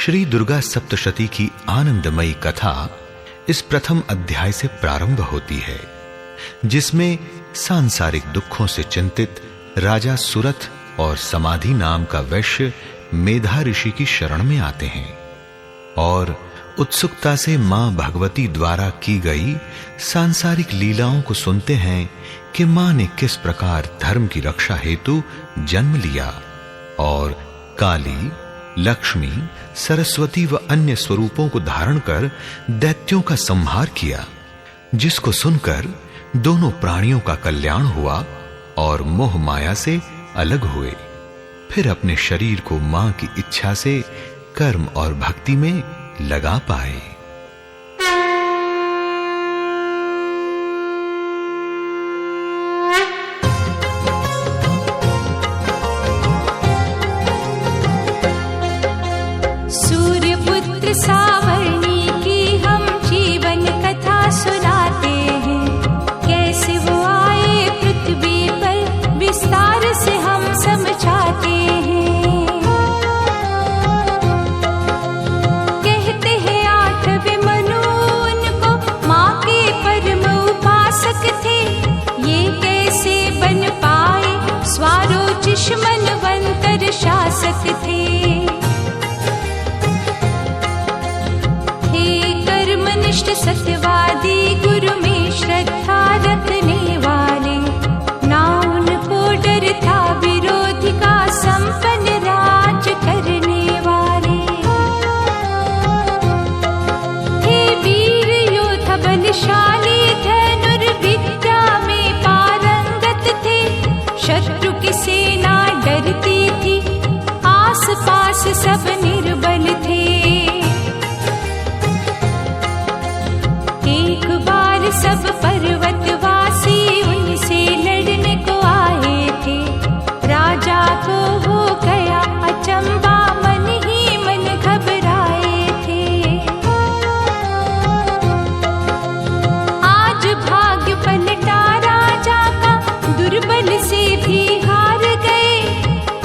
श्री दुर्गा सप्तशती की आनंदमयी कथा इस प्रथम अध्याय से प्रारंभ होती है, जिसमें सांसारिक दुखों से चिंतित राजा सुरथ और समाधि नाम का वैश्य मेधा ऋषि की शरण में आते हैं और उत्सुकता से मां भगवती द्वारा की गई सांसारिक लीलाओं को सुनते हैं कि मां ने किस प्रकार धर्म की रक्षा हेतु जन्म लिया और काली, लक्ष्मी, सरस्वती व अन्य स्वरूपों को धारण कर दैत्यों का संहार किया, जिसको सुनकर दोनों प्राणियों का कल्याण हुआ और मोह माया से अलग हुए। फिर अपने शरीर को मां की इच्छा से कर्म और भक्ति में लगा पाए। सूर्यपुत्र सावर्णी की हम जीवन कथा सुनाते हैं, कैसे वो आए पृथ्वी पर विस्तार से हम समझाते हैं। कहते हैं आठवें मनु उनको माँ के परम उपासक थे, ये कैसे बन पाए स्वारोचिष मनवंतर शासक थे। सत्यवादी गुरु में श्रद्धा रखने वाले, ना उनको डर था विरोधी का संपन्न राज करने वाले। हे वीर योद्धा बलशाली, धनुर्विद्या में पारंगत थे, शत्रु की सेना डरती थी, आस पास सब निर्बल थे। सब पर्वतवासी उनसे लड़ने को आए थे, राजा को हो गया अचंबा, मन ही मन घबराए थे। आज भाग्य पलटा राजा का, दुर्बल से भी हार गए,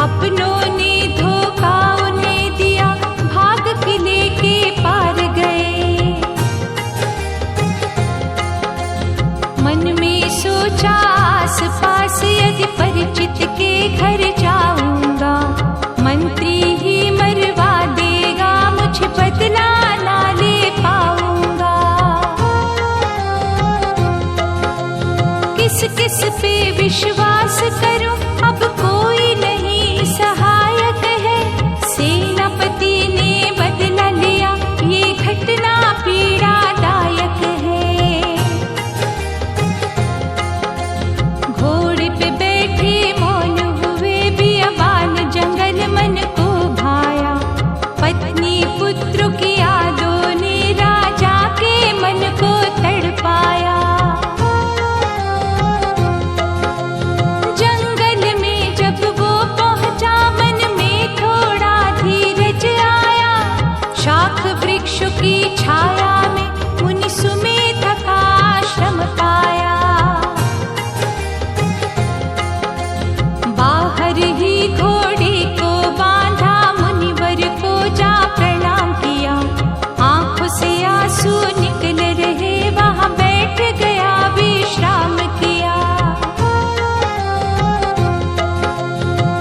अपनों ने धोखा उन्हें दिया, भाग किले के पार गए। मन में सोचा आस पास यदि परिचित के घर जाऊंगा, मंत्री ही मरवा देगा, मुझे बदला ना ले पाऊंगा। किस किस पे विश्वास करूं, अब कोई नहीं सहायक है, सेनापति ने बदला लिया, ये घटना पीड़ादायक है। पत्नी पुत्रों की यादों ने राजा के मन को तड़पाया। जंगल में जब वो पहुंचा, मन में थोड़ा धीरज आया, शाख वृक्षों की छाया में मुनि सुमेध का आश्रम पाया। बाहर ही घोड़े को बांधा, मुनिवर को जा प्रणाम किया, आंखों से आंसू निकल रहे, वहां बैठ गया विश्राम किया।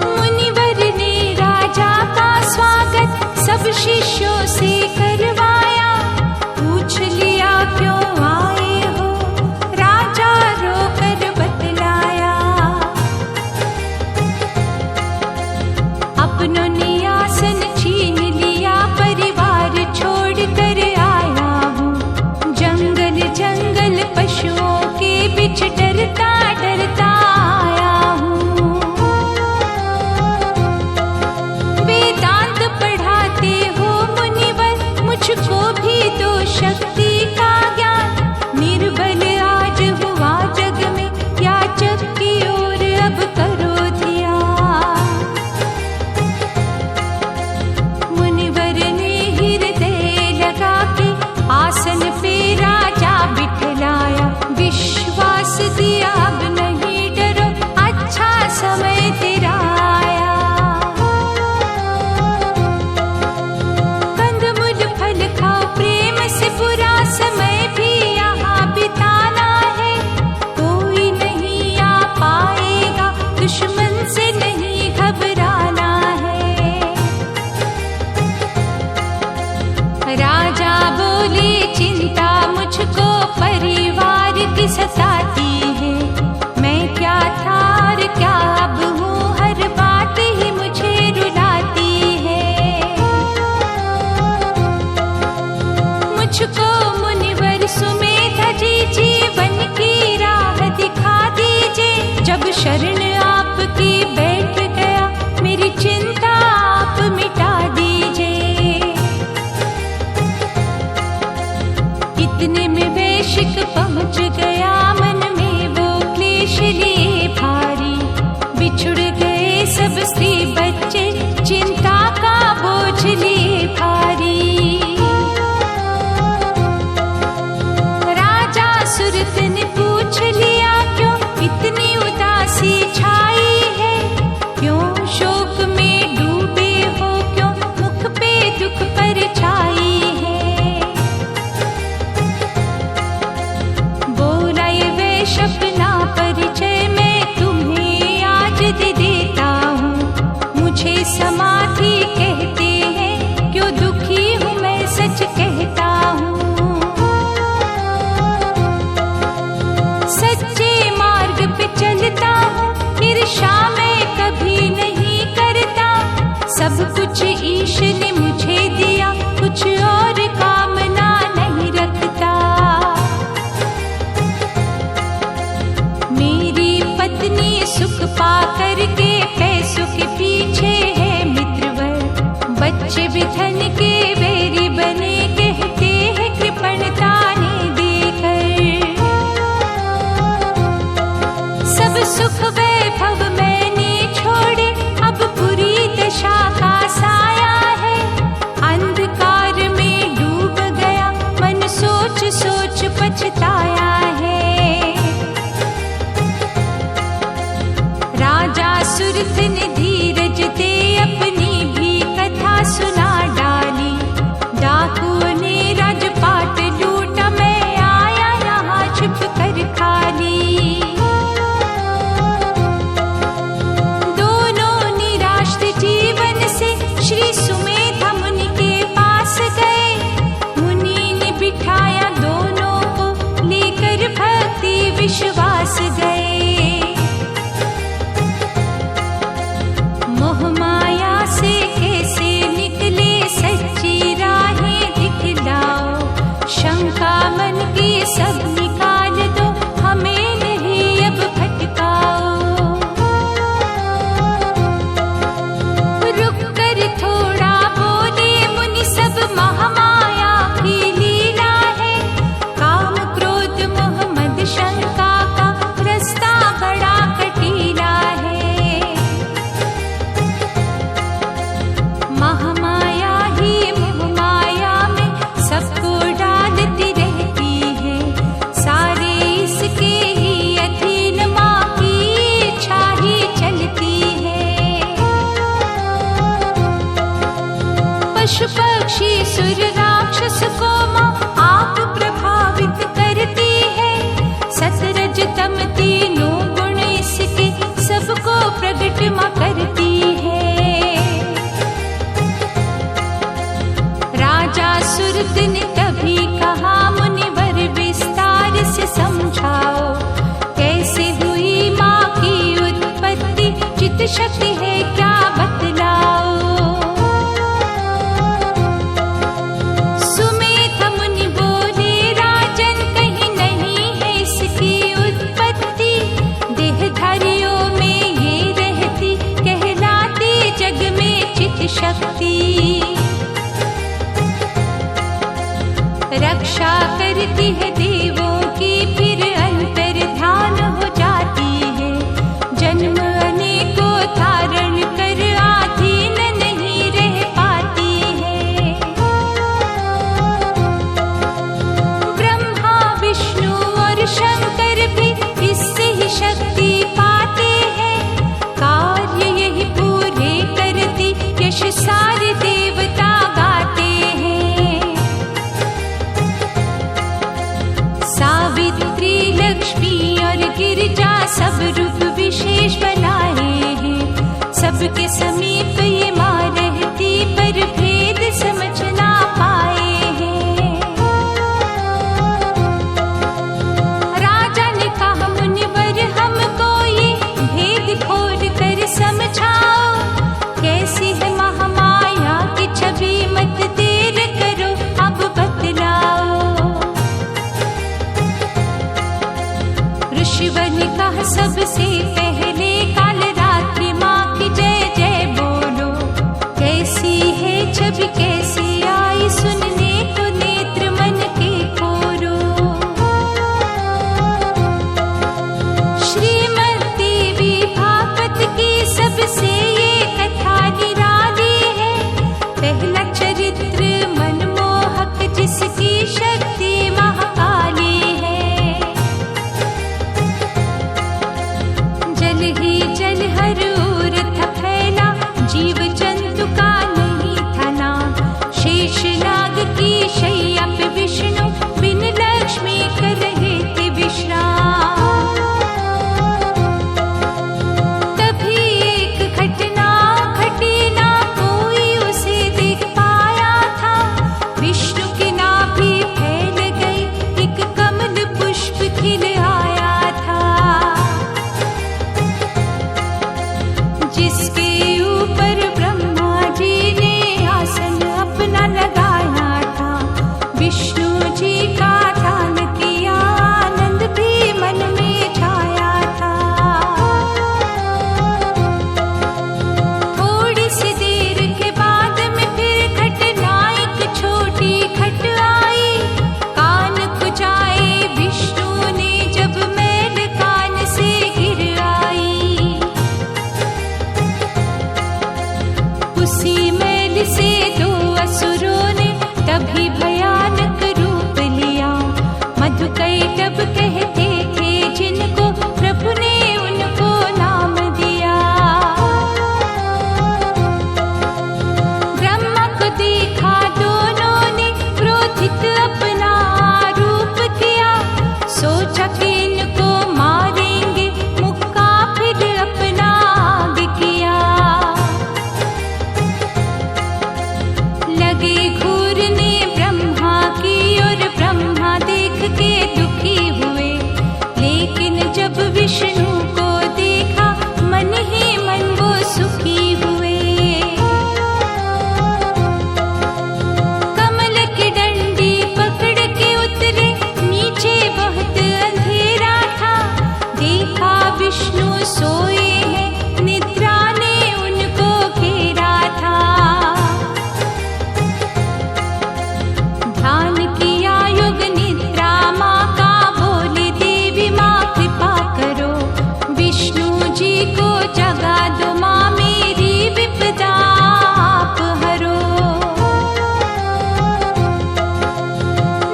मुनिवर ने राजा का स्वागत सब शिष्यों से करवाया, शोक में डूबे हो क्यों, मुख पे दुख परछाई है। बोला ये वैश्य अपना परिचय मैं तुम्हें आज दे देता हूँ। मुझे समाधि कहते हैं, क्यों दुखी हूँ मैं सच कहता हूँ। सच्चे मार्ग पे चलता हूँ, ईर्ष्या मैं कभी नहीं करता। सब कुछ ईश ने मुझे दिया, कुछ और कामना नहीं रखता। मेरी पत्नी सुख पा करके पैसों के पीछे है मित्रवर। बच्चे भी धन के बेरी बने कहते हैं कृपणता ने देकर। सब सुख वैभव मैंने छोड़े, अब बुरी दशा का साया है। अंधकार में डूब गया मन, सोच सोच पछताया है। राजा सुरथ ने धीरज दे अपनी भी कथा सुना डाली। डाकुओं ने राजपाट लूटा, मैं आया यहाँ छुप कर खाली। दोनों निराश थे जीवन से, श्री सुमेधा मुनि के पास गए। मुनि ने बिठाया दोनों को, लेकर भक्ति विश्वास गए। मोह माया से कैसे निकले, सच्ची राहें दिखलाओ। शंका मन की सब निकाल दो, हमें नहीं अब भटकाओ। रुक कर थोड़ा बोले मुनि, सब महामाया की लीला है। काम क्रोध मोह मद शंका का रास्ता बड़ा कटीला है। महामाया ही मोह माया में सबको डालती रहती है। सारे इसके ही अधीन, माँ की इच्छा ही चलती है। पशु पक्षी सुर राक्षस को माँ आप प्रभावित करती है। सतरज तम तीनों गुण इसके सबको प्रकट माँ करती है। राजा सुरथ ने तभी कहा मुनिवर विस्तार से समझाओ। कैसे हुई माँ की उत्पत्ति, चित शक्ति है क्या बतलाओ। सुमेधा मुनि बोले राजन, कहीं नहीं है इसकी उत्पत्ति। देहधारियों में ये रहती, कहलाती जग में चित शक्ति। रक्षा करती है देवों की, फिर अंतर ध्यान हो जाती है। जन्म अनेकों धारण कर आधीन नहीं रह पाती है। ब्रह्मा विष्णु और शंकर भी इससे ही शक्ति पाते हैं। कार्य यही पूरे करती, यश सारे देवता गाते हैं। सावित्री लक्ष्मी और गिरिजा सब रूप विशेष बनाए हैं। सबके समीप ये माँ रहती, पर भेद समझ ना पाए हैं। राजा ने कहा मुनिवर हमको ये भेद खोल कर समझाओ। कैसी है महामाया की छवि, मत देर करो अब बतलाओ। ऋषिवर ने कहा सबसे पहले काल रात्रि माँ की जय जय बोलो। कैसी है छवि कैसी आई, सुनने तो नेत्र मन के खोलो। श्रीमद् देवी भागवत की सबसे ये कथा निराली। उसी मैल से दो असुरों ने तभी भयानक रूप लिया। मधुकैटभ कहते थे जिनको, प्रभु ने उनको नाम दिया। ब्रह्मा को देखा दोनों ने, क्रोधित अपना रूप किया। सोचा कि इनको मारेंगे, मुक्का फिर अपना आगे किया। लगे घूरने ब्रह्मा की और ब्रह्मा देख के दुखी हुए। लेकिन जब विष्णु को देखा, मन ही मन वो सुखी हुए। कमल की डंडी पकड़ के उतरे, नीचे बहुत अंधेरा था। देखा विष्णु सोए हैं, निद्रा ने उनको घेरा था। ध्यान किया युग निद्रा माँ का, बोले देवी माँ कृपा करो। विष्णु जी को जगा दो माँ, मेरी विपदा आप हरो।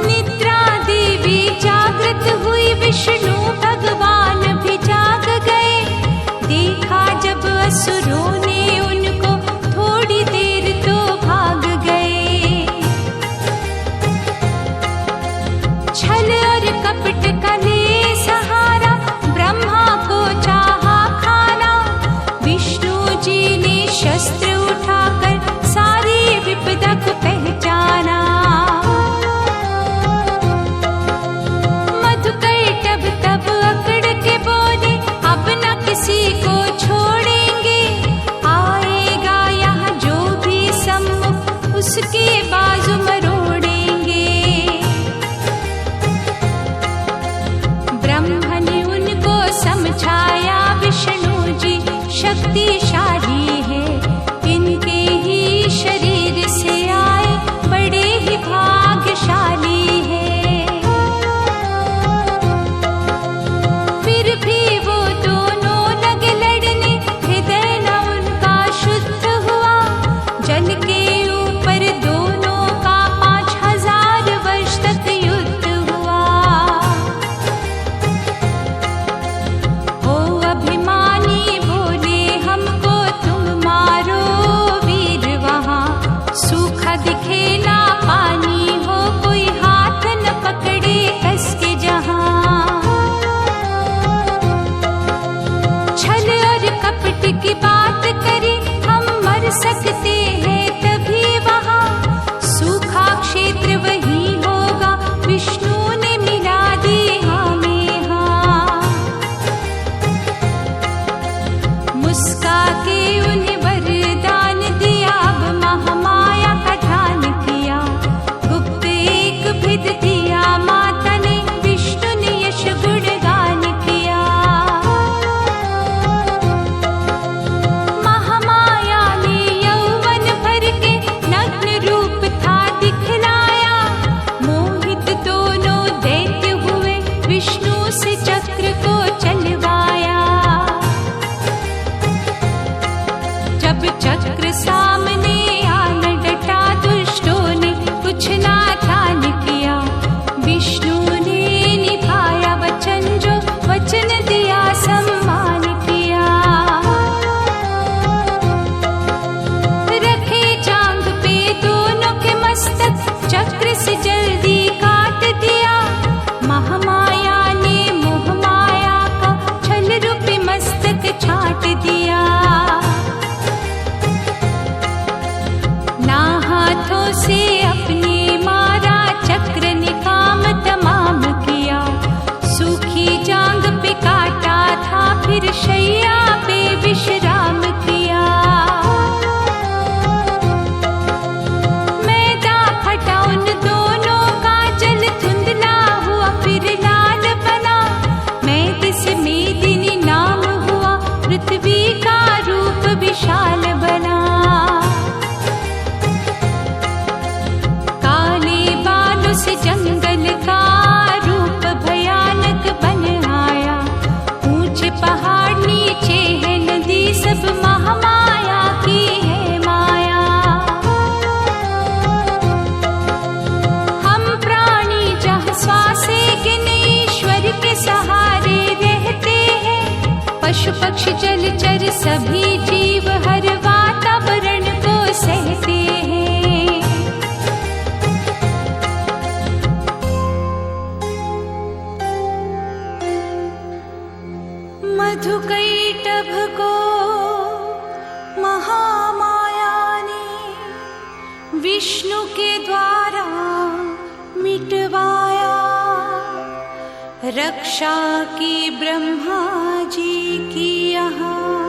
निद्रा देवी जागृत हुई, विष्णु भगवान भी जाग गए। देखा जब असुरों ने उनको, थोड़ी देर तो भाग गए। छल और कपट का ले सहारा, ब्रह्मा को चाहा खाना। विष्णु जी ने शस्त्र उठाकर सारी विपदा को पहचाना। मधुकैटभ तब अकड़ के बोले, अब न किसी को छोड़ेंगे। आएगा यहाँ जो भी सम्मुख, उसके बाजू मरोड़ेंगे। ब्रह्मा ने उनको समझाया, विष्णु जी शक्तिशाली है। इनके ही शरीर से आए, बड़े ही भाग्यशाली है। फिर भी वो दोनों लगे लड़ने, हृदय न उनका शुद्ध हुआ। जल के ऊपर दोनों का 5000 वर्ष तक युद्ध हुआ। ओ अभिमानी बोले, हमको तुम मारो वीर। वहाँ सूखा दिखे ना पानी हो, कोई हाथ न पकड़े कस के जहाँ। छल और कपट की बात करी, हम मर सकते हैं तभी वहाँ। सूखा क्षेत्र वही होगा, विष्णु ने मिला दी हमें हाँ। मुस्का के उन्हें वरदान दिया, अब महामाया का ध्यान किया। गुप्त एक भेद दिया माता ने, विष्णु ने यश गुणगान किया। महामाया ने यौवन भर के नग्न रूप था दिखलाया। मोहित दोनों दैत्य हुए, विष्णु से चक्र को चलवाया। जब चक्र सामने आन डटा, दुष्टों ने कुछ ना ध्यान किया। विष्णु ने निभाया वचन, जो वचन दिया सम्मान किया। रखे जांग पे दोनों के मस्तक, चक्र से जल्दी काट दिया। महामाया ने मोह माया का छल रूपी मस्तक छाट दिया। ना हाथों से अपने मारा, चक्र ने काम तमाम किया। सूखी जांग पे काटा था, फिर शैया पे विश्राम किया। मैदा फटा उन दोनों का, जल धुंधला हुआ फिर लाल बना। मैदे से मेदिनी नाम हुआ, पृथ्वी का रूप विशाल बना। पक्षी जलचर सभी जीव हर वातावरण को सहते हैं। मधुकैटभ को महामाया ने विष्णु के द्वारा मिटवाया। रक्षा की ब्रह्मा जी की यहाँ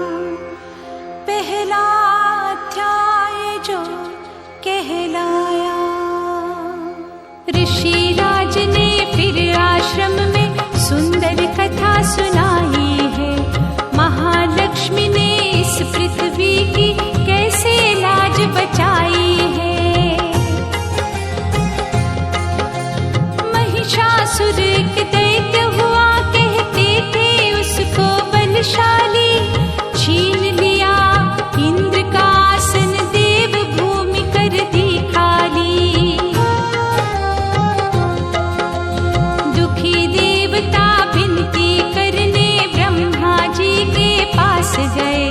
पहला अध्याय जो कहलाया। ऋषिराज ने फिर आश्रम में सुंदर कथा सुनाई है। महालक्ष्मी ने इस पृथ्वी की कैसे लाज बचाई है। महिषासुर के दैत्य हुआ कहते थे उसको बलशाली। छीन लिया इंद्र का आसन देव भूमि कर दी खाली। दुखी देवता विनती करने ब्रह्मा जी के पास गए।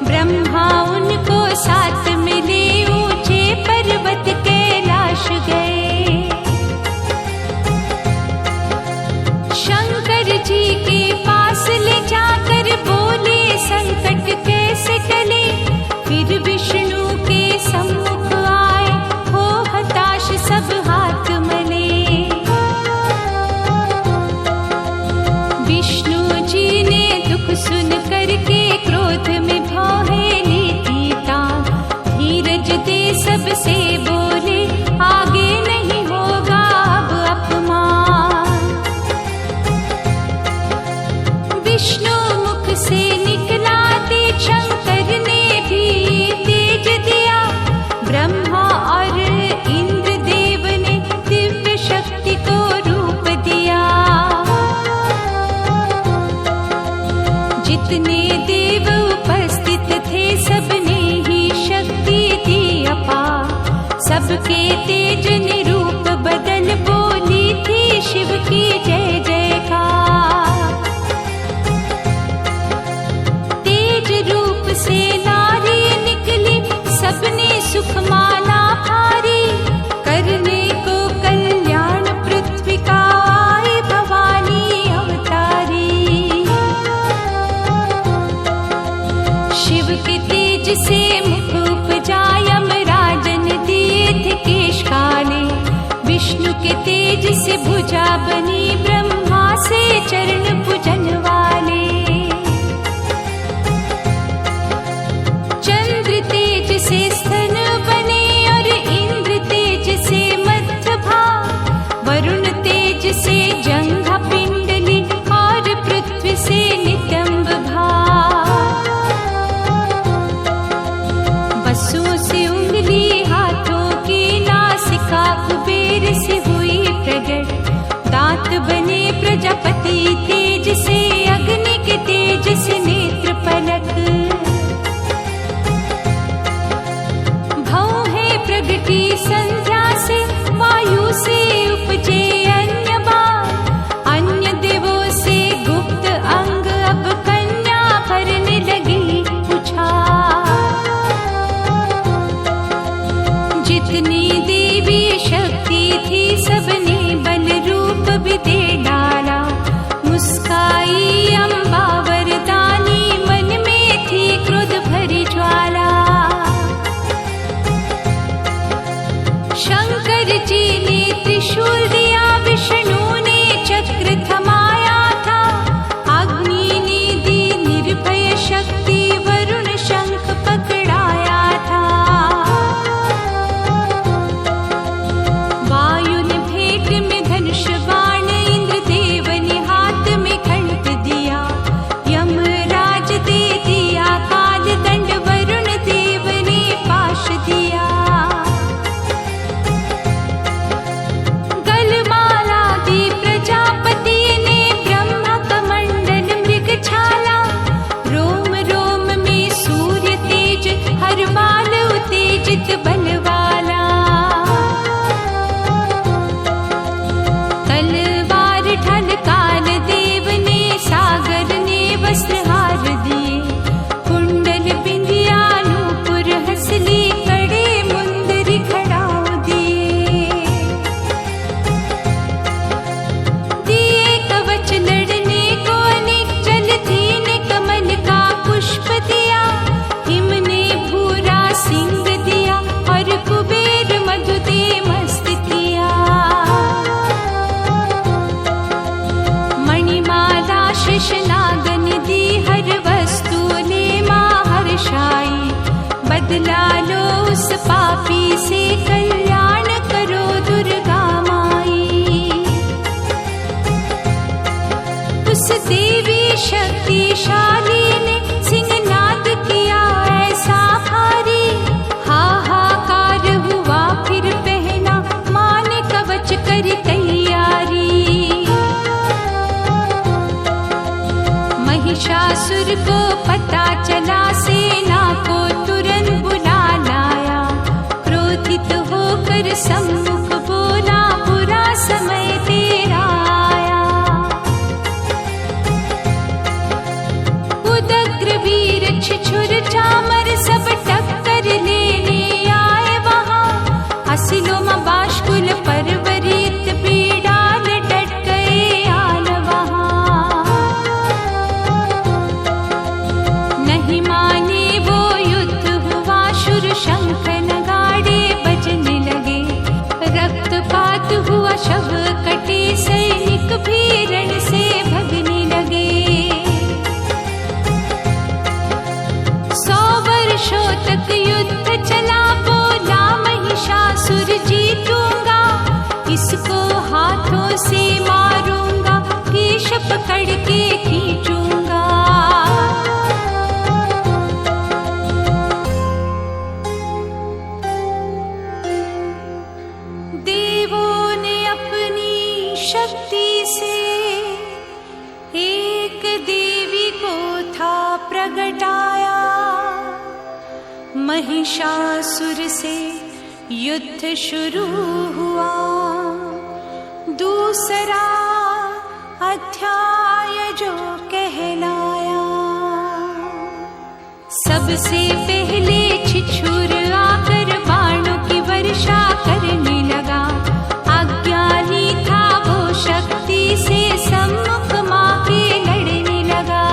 ब्रह्मा उनको साथ मिले ऊंचे पर्वत कैलाश गए। शंकर जी के पास ले जाकर बोले संकट कैसे टले। फिर विष्णु के सम्मुख आए हो हताश सब हाथ मले। विष्णु जी ने दुख सुन करके क्रोध में भौहे ली थी तान। धीरज दे सबसे बोले आगे नहीं होगा अब अपमान। विष्णु मुख से निकला तेज शंकर ने भी तेज दिया। ब्रह्मा और इंद्र देव ने दिव्य शक्ति को रूप दिया। जितने देव उपस्थित थे सबने ही शक्ति दी अपार। सबके तेज निरूप बदन बोली थी शिव की जय जयकार। तेज रूप से नारी निकली सबने सुख माला भारी। करने को कल्याण पृथ्वी का आई भवानी अवतारी। शिव के तेज से मुख उपजा यमराजन दिए थे केश काले। विष्णु के तेज से भुजा बनी ब्रह्मा से चरण पूजन वाले। चंद्र तेज से स्तन बने और इंद्र तेज से मध्य भाग। वरुण तेज से जंघा पिंडली और पृथ्वी से नितंब भाग। बसु से उंगली हाथों की नासिका कुबेर से हुई प्रगट। दांत बने प्रजापति तेज से अग्नि के तेज से नेत्र पलक। भौहें प्रगटी संध्या से वायु से उपजे अन्य बाण। अन्य देवों से गुप्त अंग अब कन्या भरने लगी उछाल। जितनी देवी शक्ति थी सबने बल रूप भी दे डाला। मुस्काई अम्बा वरदानी मन में थी क्रोध भरी ज्वाला। शंकर जी ने त्रिशूल दिया विष्णु ने चक्र थमाया था। अग्नि ने दी निर्भय शक्ति वरुण शंख पकड़ाया था। वायु ने भेंट में धनुष बाण इंद्र देव ने हाथ में खंड दिया। यमराज दे दिया काल दंड वरुण देव ने पाश दिया। गल उस पापी से कल्याण करो दुर्गा माई। उस देवी शक्तिशाली ने सिंहनाद किया ऐसा भारी, हाहाकार हुआ फिर पहना मां ने कवच कर तैयारी। महिषासुर को पता चला, सेना को तुरंत बुला लाया। क्रोधित होकर सम्मुख बोला, बुरा समय तेरा आया। उदग्र वीर छिछुर चामर सब टक्कर लेने आए वहां। असिलोम बाष्कुल परवरित पीड़ाल डट गए आल वहां। नहीं माने वो युद्ध हुआ, शुर शंख नगाड़े बजने लगे। रक्तपात हुआ, शव कटे, सैनिक भी रण से भगने लगे। 100 वर्षों तक युद्ध चला, बोला महिषासुर जीतूंगा। इसको हाथों से मारूंगा, केश पकड़ के खींचूंगा। देवों ने अपनी शक्ति से एक देवी को था प्रगटाया। महिषासुर से युद्ध शुरू हुआ। दूसरा अध्याय जो कहलाया। सबसे पहले छिछुर आकर बाणों की वर्षा करने लगा। अज्ञानी था वो शक्ति से, सम्मुख मां के लड़ने लगा।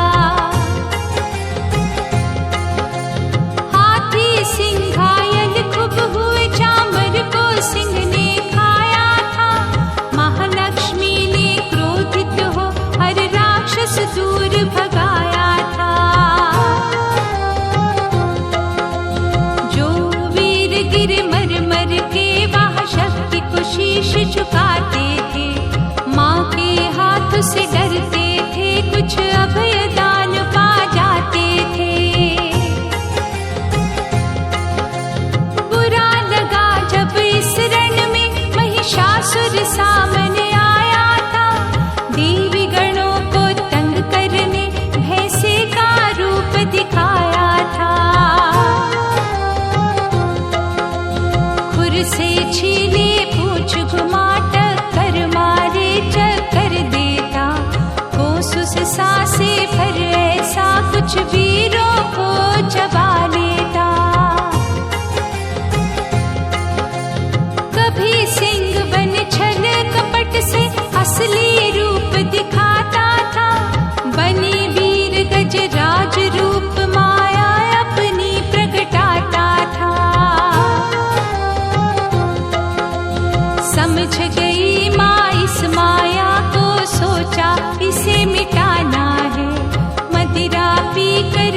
हाथी सिंघायल खूब हुए, चामर को सिंह ने खाया था। महालक्ष्मी ने क्रोधित हो हर राक्षस दूर भगाया था। जो वीर गिर मर मर के वह शक्ति को शीश झुकाते थे। मां के हाथ से डरते थे, कुछ अभय दान पा जाते थे। बुरा लगा जब इस रण में महिषासुर सामने आया था। देवी गणों को तंग करने भैंसे का रूप दिखाया था। खुर से छीले पूछ घुमा, टक्कर मारे चक्कर देता। कोसुस सांसे भर ऐसा, कुछ वीरों को चबा लेता। कभी सिंह बन छल कपट से असली रूप दिखाता था। बने वीर गजराज रूप, माया अपनी प्रगटाता था। समझ गई माँ इस माया को, सोचा इसे मिटाना है। मदिरा पी कर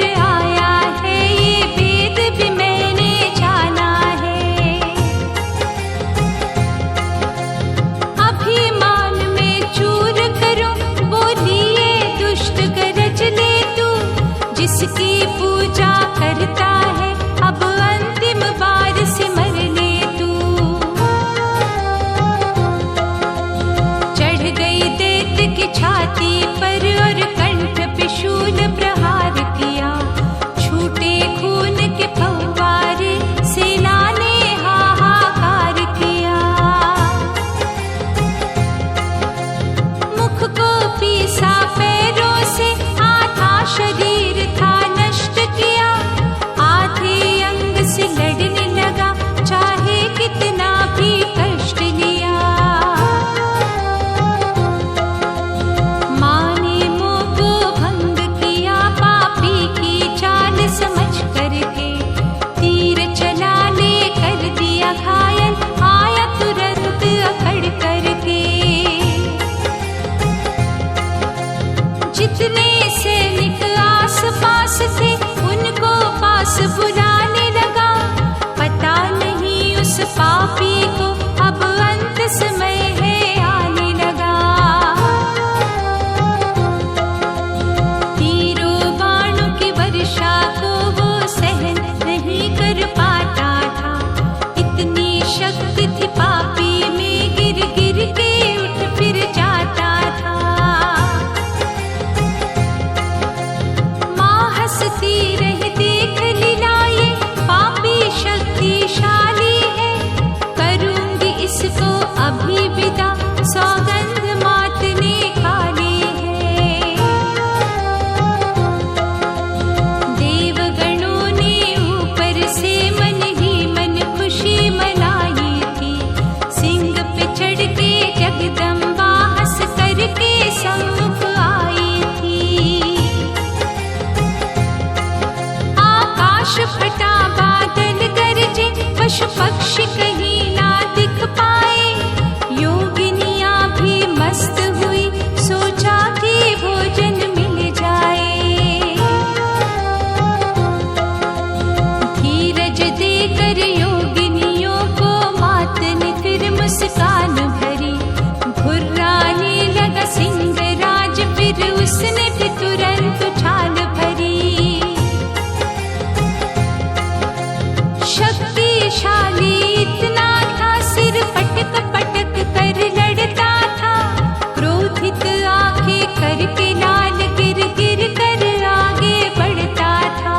शक्तिशाली इतना था, सिर पटक पटक कर लड़ता था। क्रोधित आंखें करके लाल गिर गिर कर आगे बढ़ता था।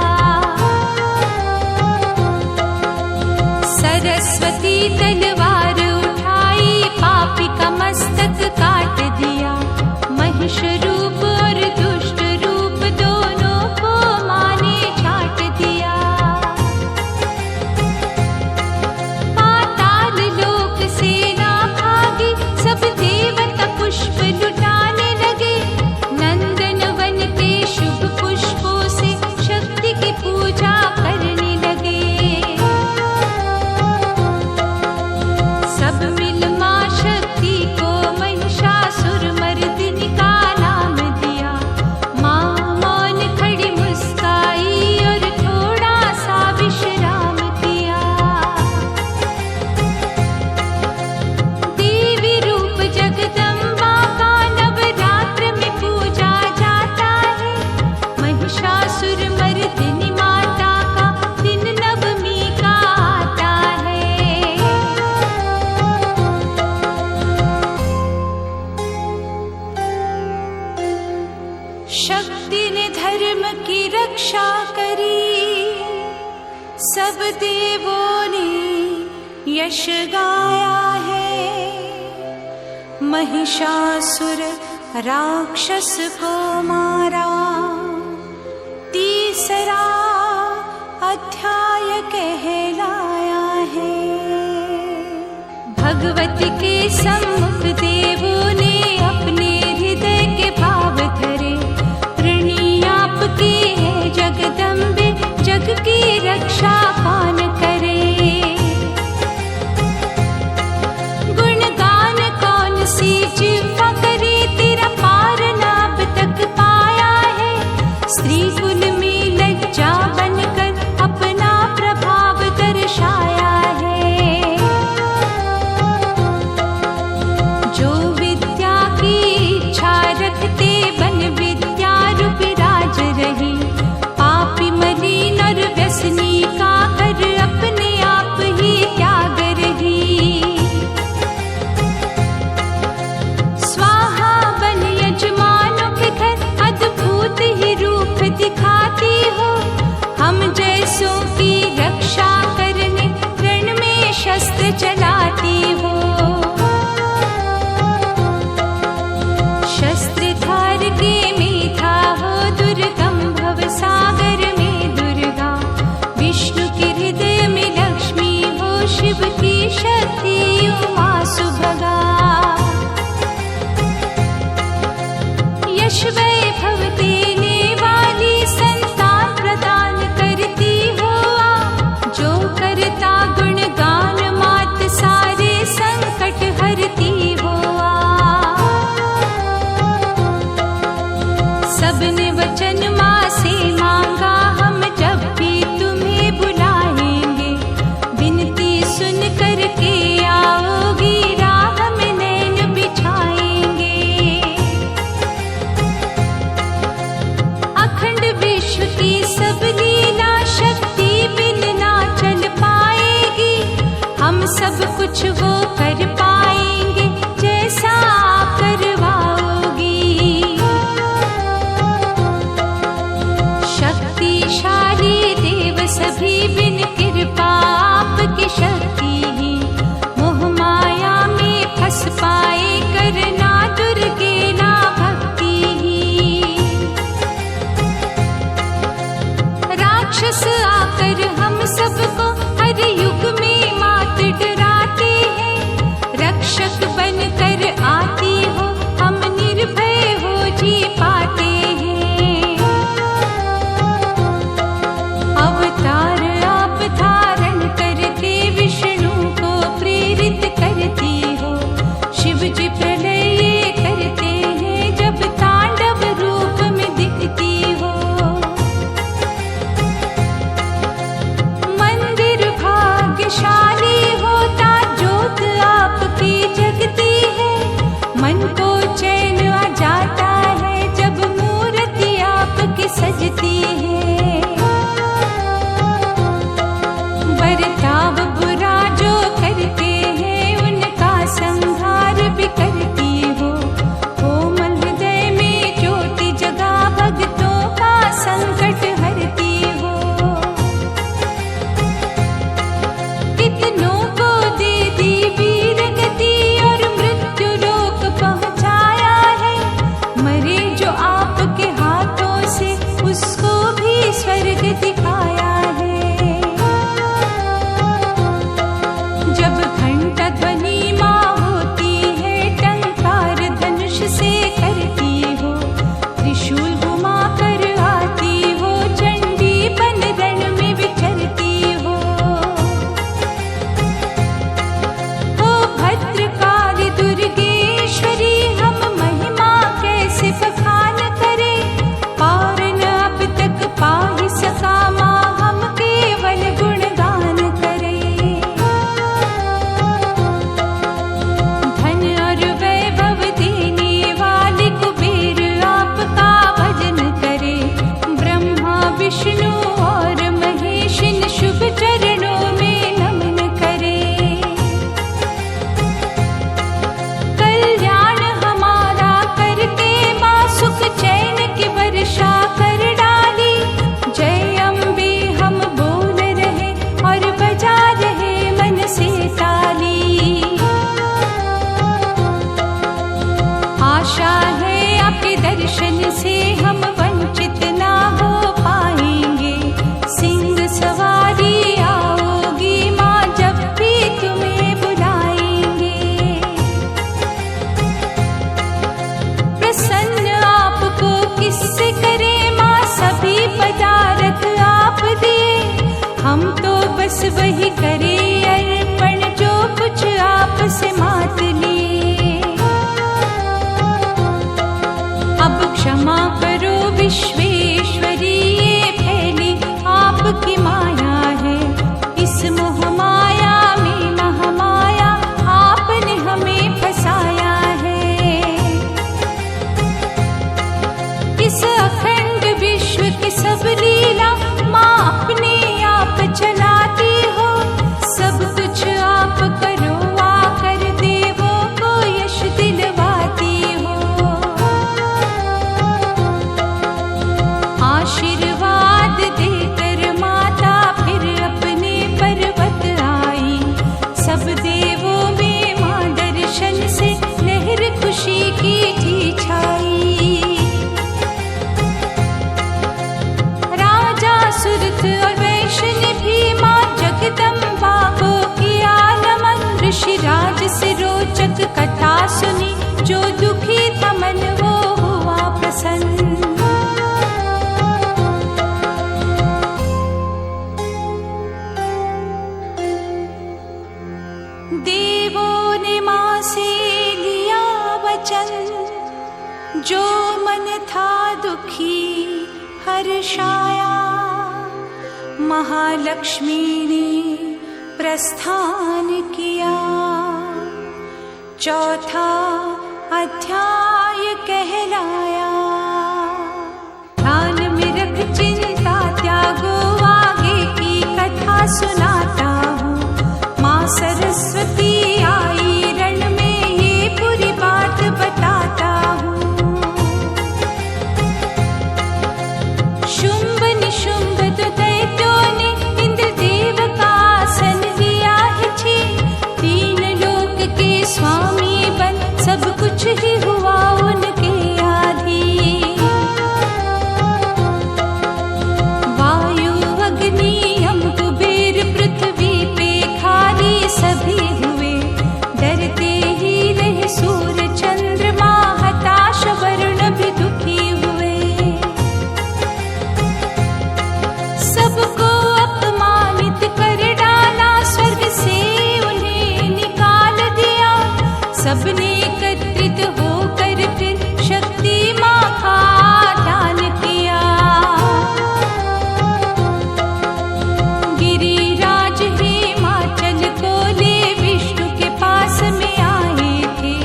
सरस्वती तलवार उठाई, पापी का मस्तक काट दिया। महिष रूप और दुष्ट रूप दोनों को माँ ने छाट दिया। पाताल लोक से ना भागी, सब देवता पुष्प लुटाने लगे। नंदन वन के शुभ पुष्पों से शक्ति की पूजा करने लगे। सब मिल माँ शक्ति को महिषासुर मर्दिनी का नाम दिया। माँ मौन खड़ी मुस्काई और थोड़ा सा विश्राम किया। देवी रूप जगदम्बा का नवरात्र में पूजा जाता है। महिषासुर मर्दिनी माता का दिन नवमी का आता है। शक्ति ने धर्म की रक्षा करी, सब देवों ने यश गाया है। महिषासुर राक्षस को मारा, तीसरा अध्याय कहलाया है। भगवती के सम्मुख देवों ने अपने हृदय के भाव धरे। ऋणी आपकी है जगदम्बे, जग की रक्षा कौन करे। गुणगान कौन सी जिह्वा करे, तेरा पार नाभ तक पाया है। स्त्री कुल में लज्जा बनकर अपना प्रभाव दर्शाया है। जो विद्या की इच्छा रखते, बन विद्या रूप राज रही। पापी मलिन और व्यसनी का कर अपने आप ही त्याग रही। स्वाहा बन यजमानों के घर, अद्भुत ही रूप दिखाती हो। हम जैसों की रक्षा करने रण में शस्त्र चलाती हो। शस्त्रधार के मेधा हो, दुर्गम भव सागर में दुर्गा। विष्णु के हृदय में लक्ष्मी हो, शिव की शक्ति उमा सुभगा। यश वैभव देने वाली, संतान प्रदान करती हो आप। जो करता गुणगान, मात सारे संकट हरती हो आप। सबने वचन माँ से मांगा, हम जब भी तुम्हें बुलाएंगे। विनती सुन करके आओगी, राह में नैन बिछाएंगे। अखंड विश्व की सब लीला, शक्ति बिन ना चल पाएगी। हम सब कुछ वो कर पाएंगे, जैसा आप करवाओगी। शक्तिशाली देव सभी बिन कृपा आपकी शक्ति ही। मोह माया में फंस पाए, करना दुर्गे ना भक्ति ही। राक्षस आकर हम सबको हर युग में मात डराते हैं। देवों ने माँ से लिया वचन, जो मन था दुखी हर्षाया। महालक्ष्मी ने प्रस्थान किया। चौथा अध्याय कहलाया। ध्यान में रख चिंता त्यागो, आगे की कथा सुनाता हूँ। माँ सरस्वती आई रण में, ये पूरी बात बताता हूँ। शुंभ निशुंभ दो दैत्यों ने इंद्रदेव का आसन लिया है छीन। तीन लोक के स्वामी बन, सब कुछ ही हुआ उनके आधीन। वायु अग्नि यम कुबेर पृथ्वी पे खाली सभी हुए। डरते ही रहे सूर्य चंद्रमा, हताश वरुण भी दुखी हुए। सबको अपमानित कर डाला, स्वर्ग से उन्हें निकाल दिया। सबने एकत्रित होकर फिर शक्ति माँ का दान किया। गिरिराज हिमाचल को ले विष्णु के पास में आए थे।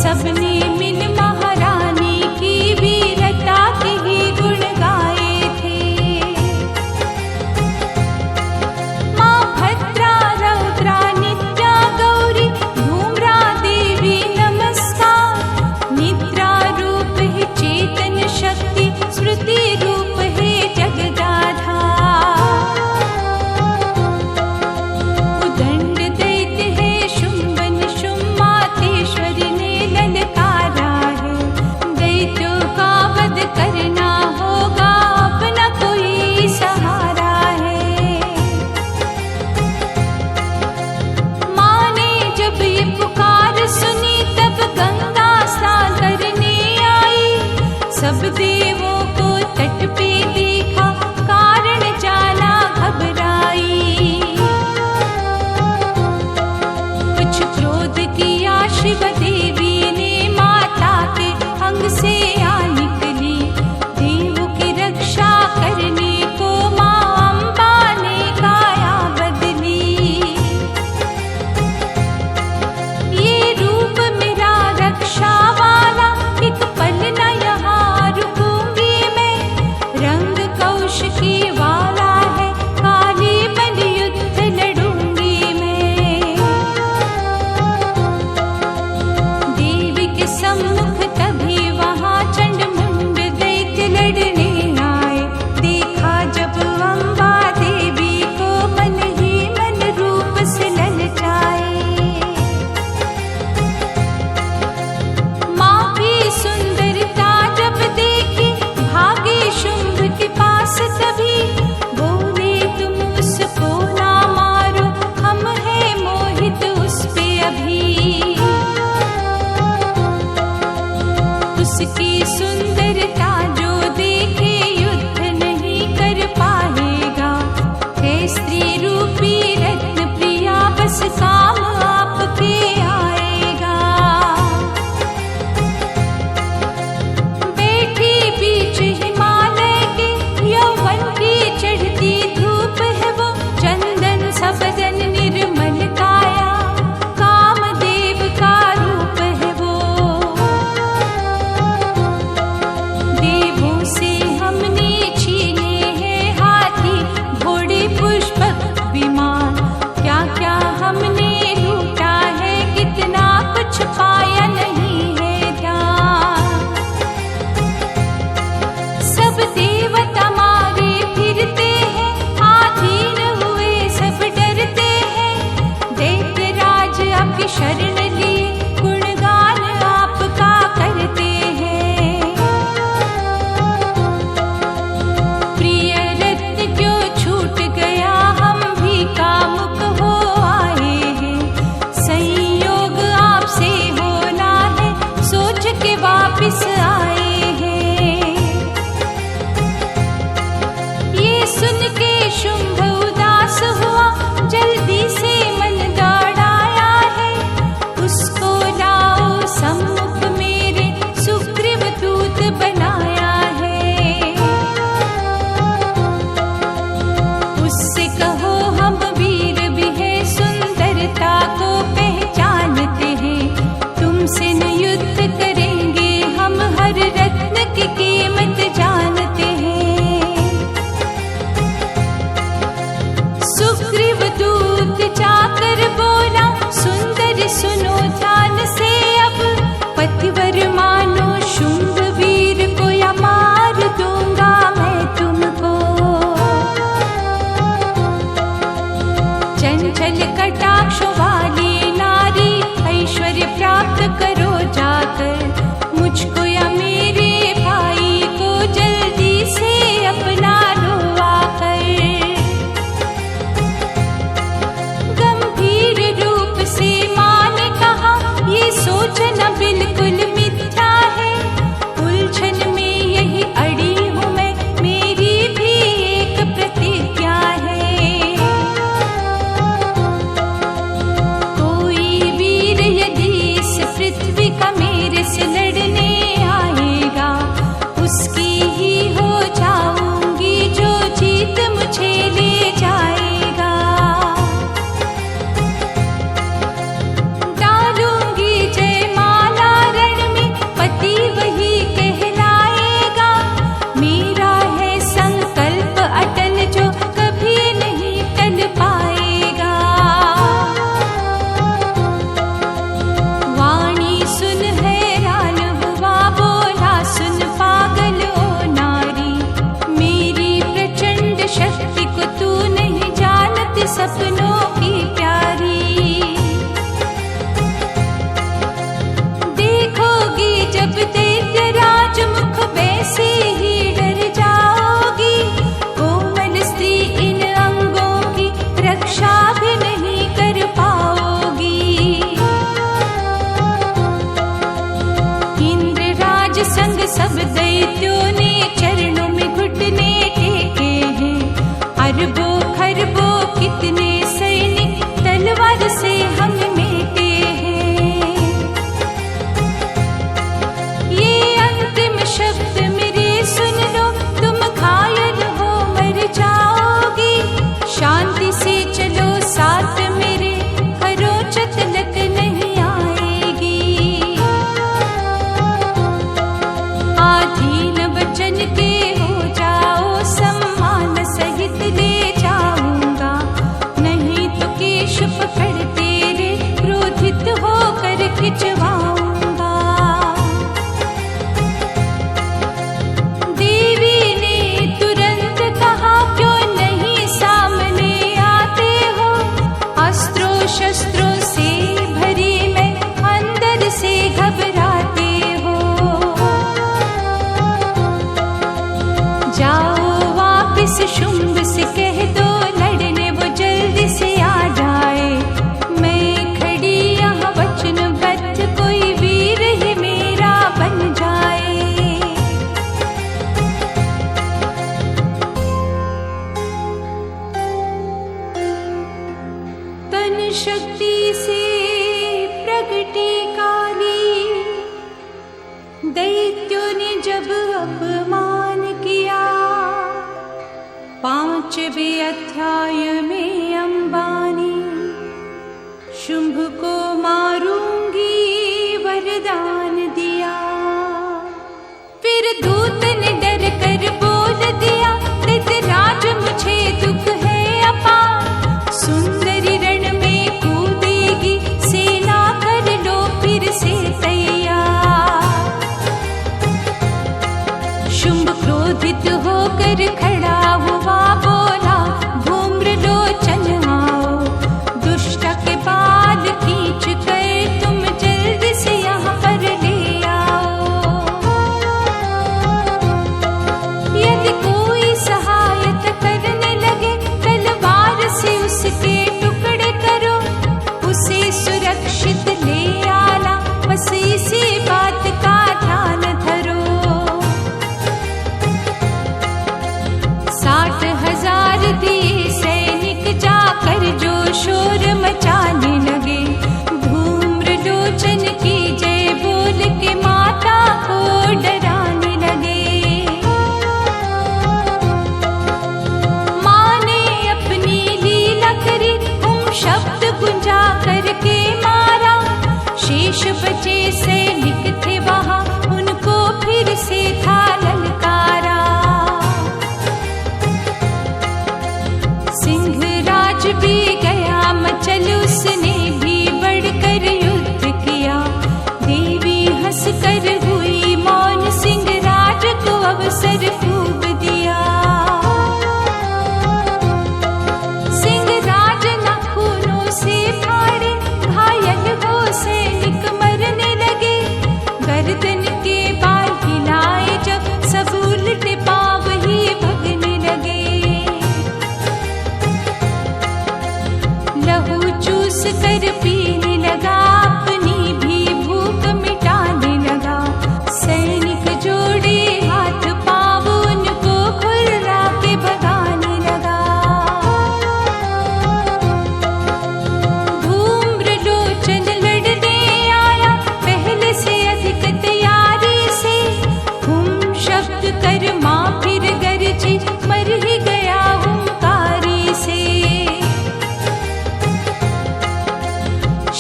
सबने मिल महारानी की वीरता के ही गुण गाए थे। माँ भद्रा रौद्रा नित्या गौरी धूम्रा देवी नम कटाक्षों वाली नारी, ऐश्वर्य प्राप्त करो जाकर मुझको या मेरे भाई को, जल्दी से अपना लो आकर। गंभीर रूप से माँ ने कहा, ये सोचना बिल्कुल मिथ्या है, उलझन में यही अड़ी हूँ मैं, मेरी भी एक प्रतिज्ञा है। कोई वीर यदि इस पृथ्वी का मेरे से लड़ने आएगा, उसकी ही हो जाऊंगी जो जीत मुझे ले जाएगा। डालूंगी जयमाला रण में, पति वही कहलाएगा, मेरा है संकल्प अटल जो कभी नहीं टल पाएगा। वाणी सुन हैरान हुआ, बोला सुन पागल ओ नारी, मेरी प्रचंड शक्ति को तू नहीं जानती, सपनों की प्यारी। देखोगी जब दैत्यराज मुख, वैसे ही डर जाओगी, कोमल स्त्री इन अंगों की रक्षा भी नहीं कर पाओगी। इंद्रराज संग सब दैत्यों ने चरणों में घुटने टेके हैं, अरबों खरबों कितने सैनिक तलवार से हम मेटे हैं। ये अंतिम शब्द मेरे सुन लो, तुम घायल हो मर जाओगी, शांति से चलो साथ मेरे, खरोचत लग नहीं आएगी। आधीन वचन के हो जाओ, सम्मान सहित ले जाऊंगा, नहीं तो केश पकड़ तेरे क्रोधित होकर खिंचवाऊंगा। देवी ने तुरंत कहा, क्यों नहीं सामने आते हो, अस्त्रों शस्त्रों से भरी मैं, अंदर से घबराते हो। जाओ वापिस शुंभ से कह दो, लड़ने वो जल्दी से आ जाए, मैं खड़ी यहाँ वचनबद्ध, कोई वीर ही मेरा बन जाए। तन शक्ति से प्रगटी काली, दैत्यों ने जब अपमान किया, 5वें अध्याय में अंबानी, शुंभ को मारूंगी वरदान दिया। फिर दूत ने डर कर बोल दिया, दैत्यराज मुझे दुख है अपार, सुंदरी रण में कूदेगी सेना, कर लो फिर से तैयार। शुंभ क्रोधित होकर खड़ा हुआ, बोला धूम्र लोचन आओ, दुष्ट के बाल खींच कर तुम जल्दी से यहाँ पर ले आओ। यदि कोई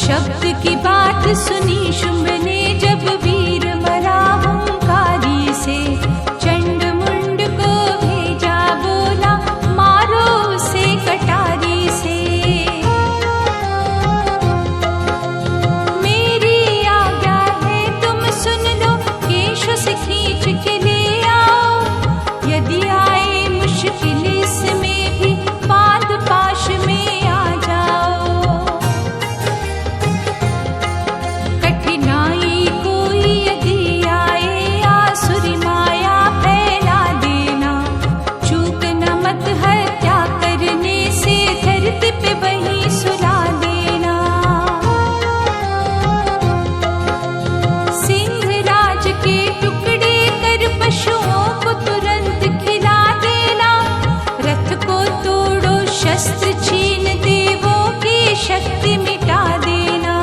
शब्द की बात सुनी शुंभ ने, जब वीर मरा हुंकारी से। चंड मुंड को भेजा, बोला मारो उसे कटारी से। मेरी आज्ञा है तुम सुन लो, केश से खींच के ले आओ। यदि आए मुश्किल इसमें भी, पाद पाश में आ जाओ। कठिनाई कोई यदि आए, आसुरी माया फैला देना। चूकना मत हत्या करने से, धरती पे वहीं सुला देना। सिंह राज के टुकड़े कर पशुओं को तुरंत खिला देना। रथ को तोड़ो, शस्त्र छीन देवों की शक्ति मिटा देना।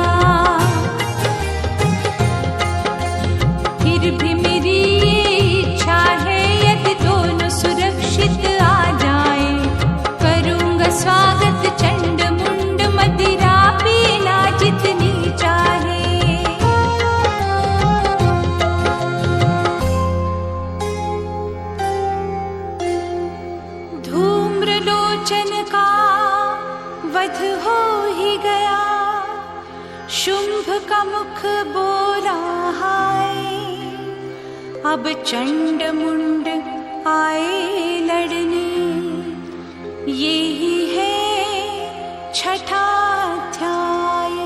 फिर भी मेरी ये इच्छा है, यदि दोनों सुरक्षित आ जाए। करूंगा स्वागत चंड मुंड, मदिरा पीना जितनी चाहे। धूम्रलोचन का वध हो ही गया, शुंभ का मुख बोला हाय। अब चंड मुंड आए लड़ने, ये ही है छठा अध्याय।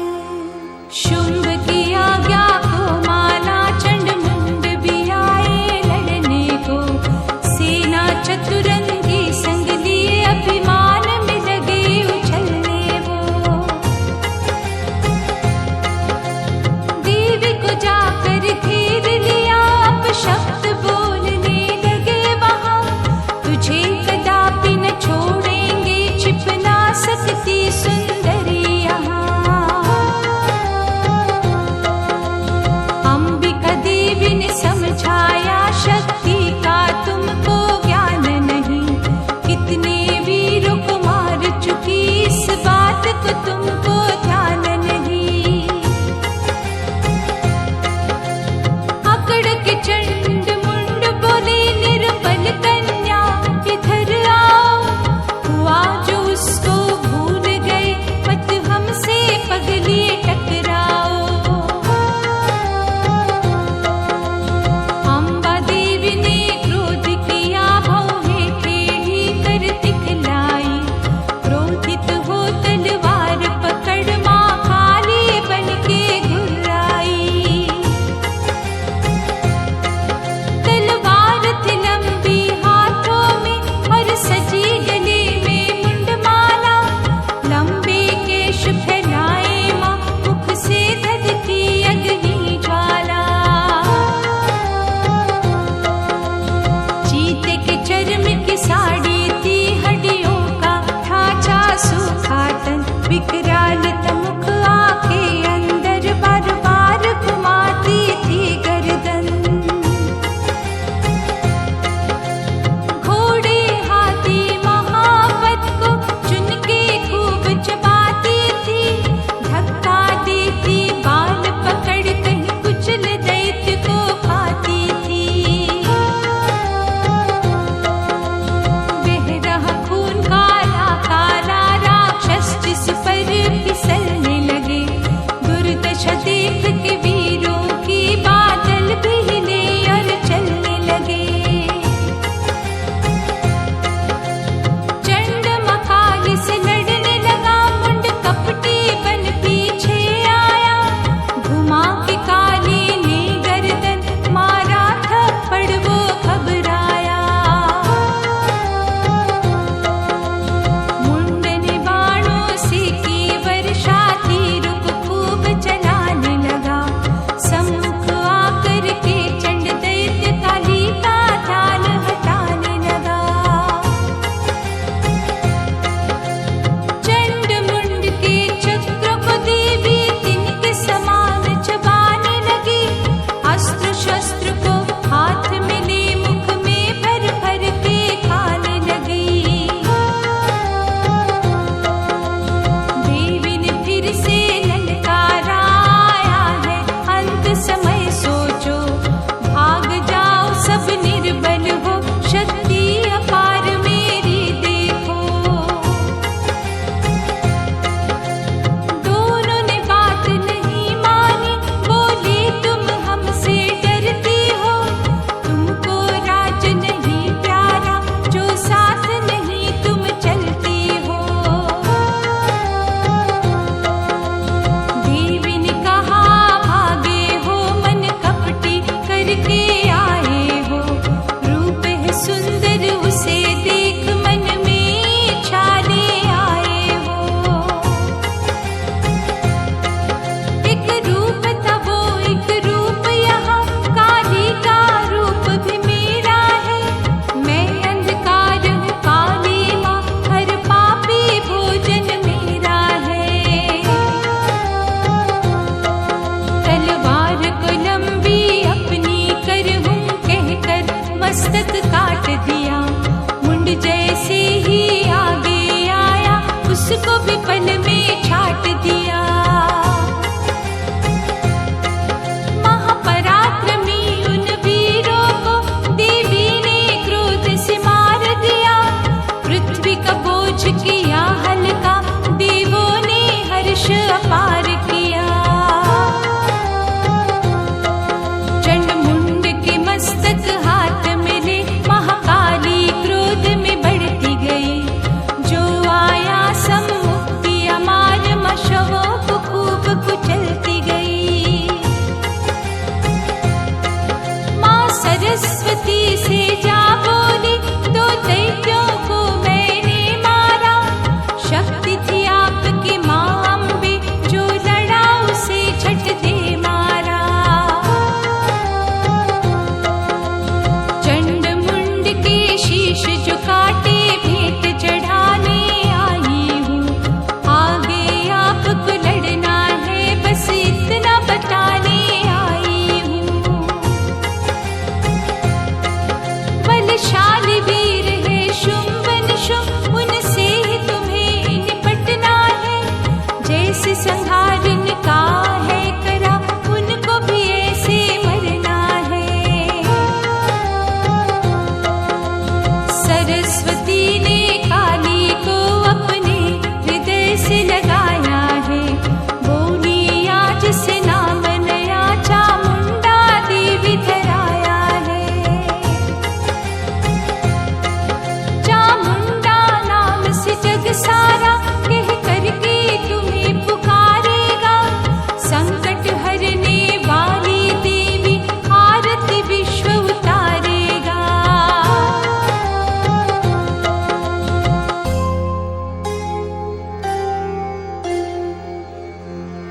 शुंभ की आज्ञा को माना, चंड मुंड भी आए लड़ने को। सेना चतुरंगी संग लिए, अभिमान में लगे उछलने वो। देवी को जाकर घेर लिया, अब शब्द बोलने लगे वहाँ। तुझे कदापि न छोड़ेंगे, छिप ना सकती सुंदर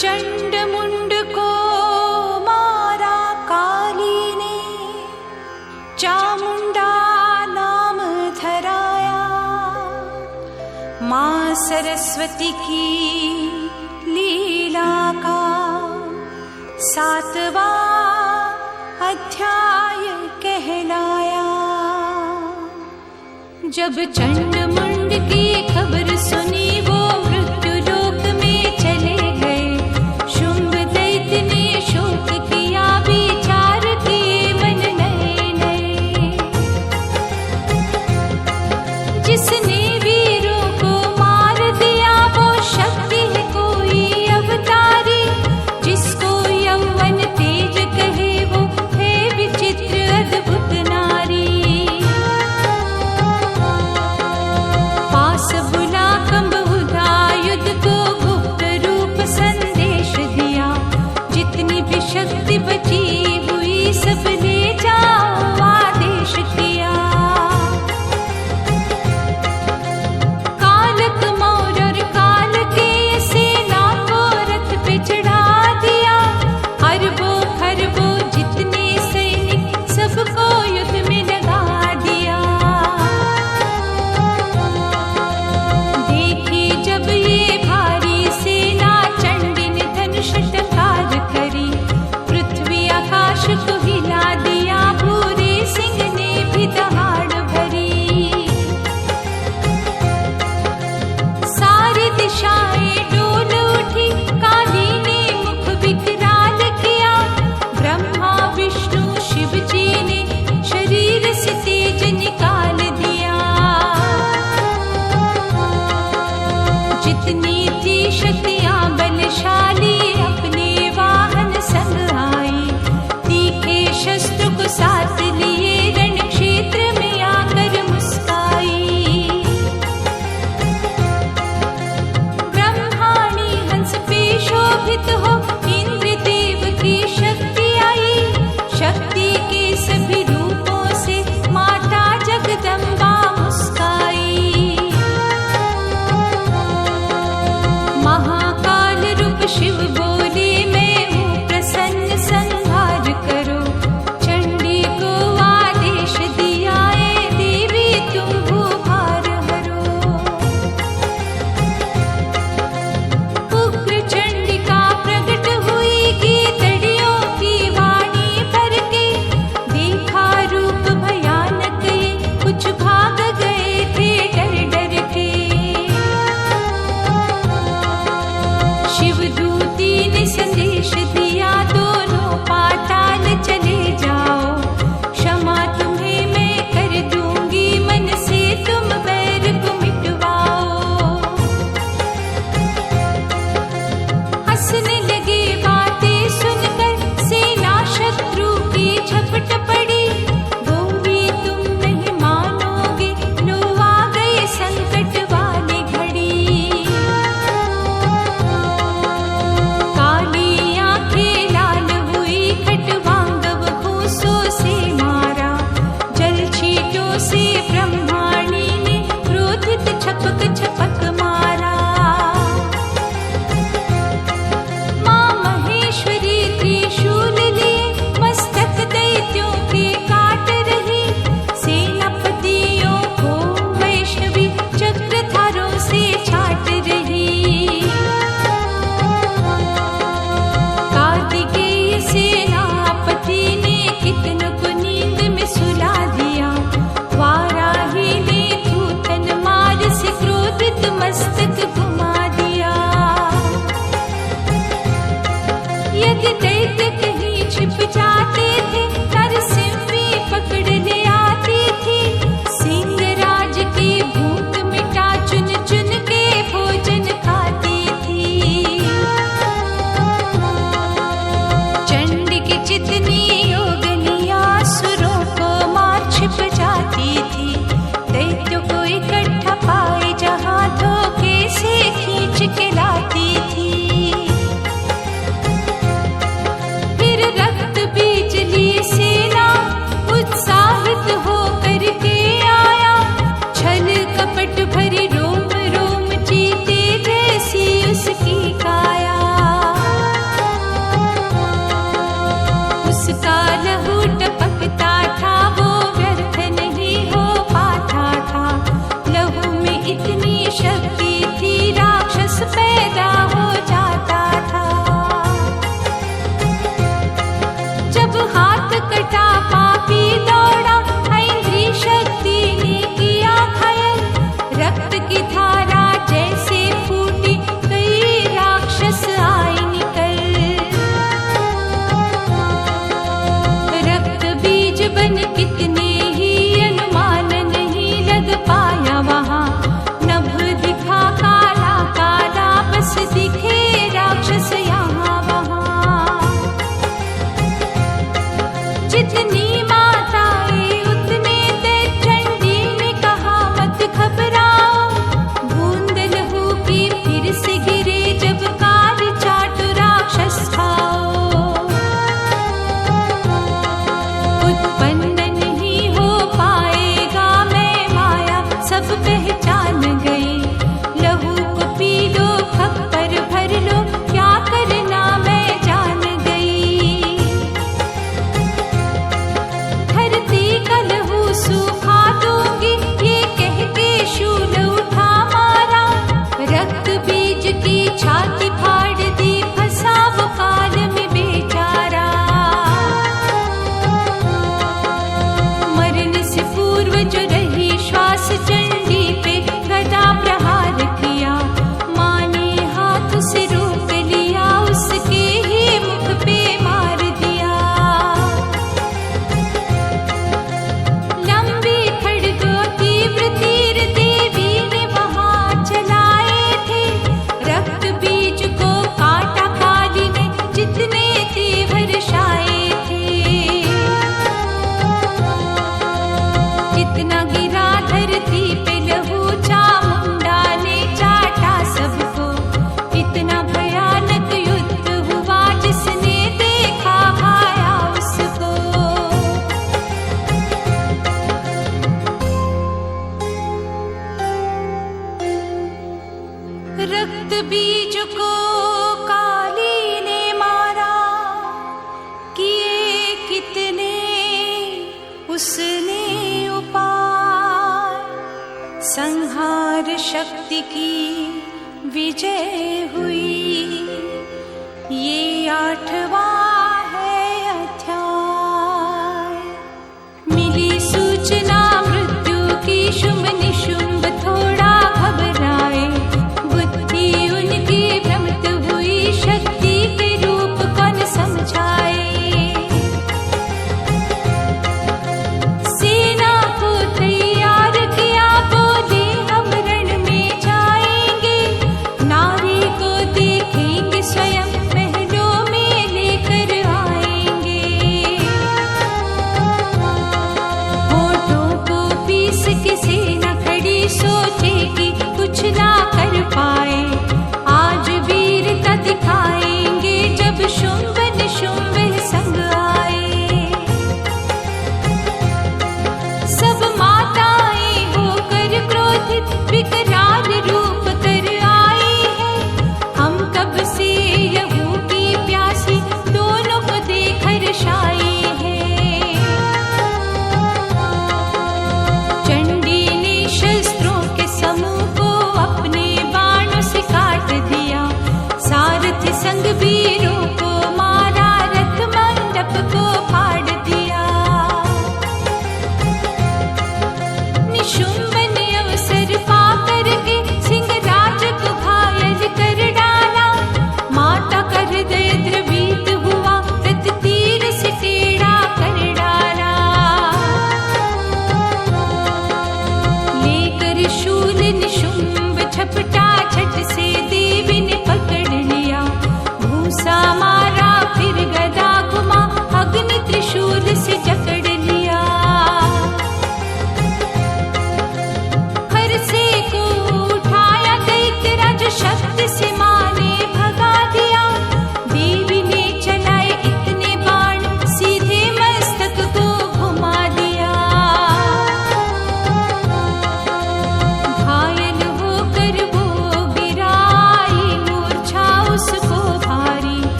चंड मुंड को मारा काली ने, चामुंडा नाम धराया। माँ सरस्वती की लीला का 7वां अध्याय कहलाया। जब चंड मुंड की खबर सुनी वो मृत्यु लोक में चले गए। शुंभ दैत्य ने शोक किया, विचार किए मन नए नए। जिसने वीरों को मार दिया वो शक्ति है कोई अवतारी। जिसको यौवन तेज कहे वो है विचित्र अद्भुत नारी। पास बुला कंबुधा युद्ध को गुप्त रूप संदेश दिया। जितनी भी शक्ति बची हुई सब ले जाओ आदेश किया। कालक मौर और काल के सेना को रथ पे चढ़ा दिया। अरबों खरबों जितने सैनिक सबको युद्ध में लगा दिया। देखी जब ये भारी सेना चंडी ने धनुष टकार करी। पृथ्वी आकाश को हिला दिया, भूरे सिंह ने भी दहाड़ भरी। सारी दिशाएं डोल उठी, काली ने मुख विकराल किया। ब्रह्मा विष्णु शिव जी ने शरीर से तेज निकाल दिया। जितनी थी शक्तियां बलशाली अपने वाहन संग आई। तीखे शस्त्र को साथ लिए रण क्षेत्र में आकर मुस्काई। ब्रह्माणी हंस पे शोभित हो, इंद्रदेव की शक्ति आई। शक्ति के सभी रूपों से माता जगदम्बा मुस्काई। महाकाल रूप शिव बोले मैं हूँ प्रसन्न, संहार करो। चंडी को आदेश दिया, ए देवी तुम भूभार हरो। उग्र चंडिका प्रकट हुई, गीतड़ियों की वाणी भर के। देखा रूप भयानक ये, कुछ भाग गए थे डर डर के। शिवदूती ने संदेश दिया, दोनों पाताल चले जाओ। क्षमा तुम्हें मैं कर दूंगी, मन से तुम बैर को मिटवाओ। हंसने लगे बातें सुनकर, सेना शत्रु की झपट पड़ी। बोली तुम नहीं मानोगे, लो आ गए संकट वाली घड़ी। काली आंखें लाल हुई, खटवांगव घूंसों से मारा। जल छींटों से ब्रह्माणी ने क्रोधित छपक छपक मारा। माँ महेश्वरी त्रिशूल लिए मस्तक दैत्यों के काट रही। सेनापतियों को वैष्णवी चक्रधारों से छाट रही। कार्तिकेय सेनापति ने कितनों को नींद में सुला दिया। वाराही ने थूथन मार से क्रोधित मस्तक घुमा दिया। यदि दैत्य कहीं छिप जाते थे, नरसिंही पकड़ ले आती थी। सिंहराज की भूख मिटा चुन चुन के भोजन खाती थी। चंड की जितनी योगनियां असुरों को मार छिप जाती थी। दैत्यों को इकट्ठा पाए जहां धोखे से खींच के लाती थी। फिर रक्त बिजली से शक्ति की विजय हुई। ये 8वां है अध्याय। मिली सूचना मृत्यु की, शुंभ निशुंभ थोड़ा घबराए। बुद्धि उनकी भ्रमित हुई, शक्ति के रूप कौन समझाए। सेना को तैयार किया, बोले हम रण में जाएंगे। नारी को देखेंगे स्वयं, महलों में लेकर आएंगे। होठों को पीस के सेना खड़ी, सोचे कि कुछ ना कर पाए। आज वीरता दिखाएंगे, जब शुंभ निशुंभ संग आए। सब माताएं होकर क्रोधित, विकराल रूप कर आई है। हम कब से यहू की प्यासी, दोनों को देख हर्षाई है। चंडी ने शस्त्रों के समूह को अपने बाणों से काट दिया। सारथी संग वीरों को मारा, रथ मंडप को फाड़ दिया। निशुंभ ने अवसर पाकर के सिंहराज को घायल कर डाला। माता का हृदय द्रवित हुआ, रथ तीर से टेढ़ा कर डाला। लेकर शूल निशुंभ झपटा, झट से देवी ने पकड़ लिया। भूसा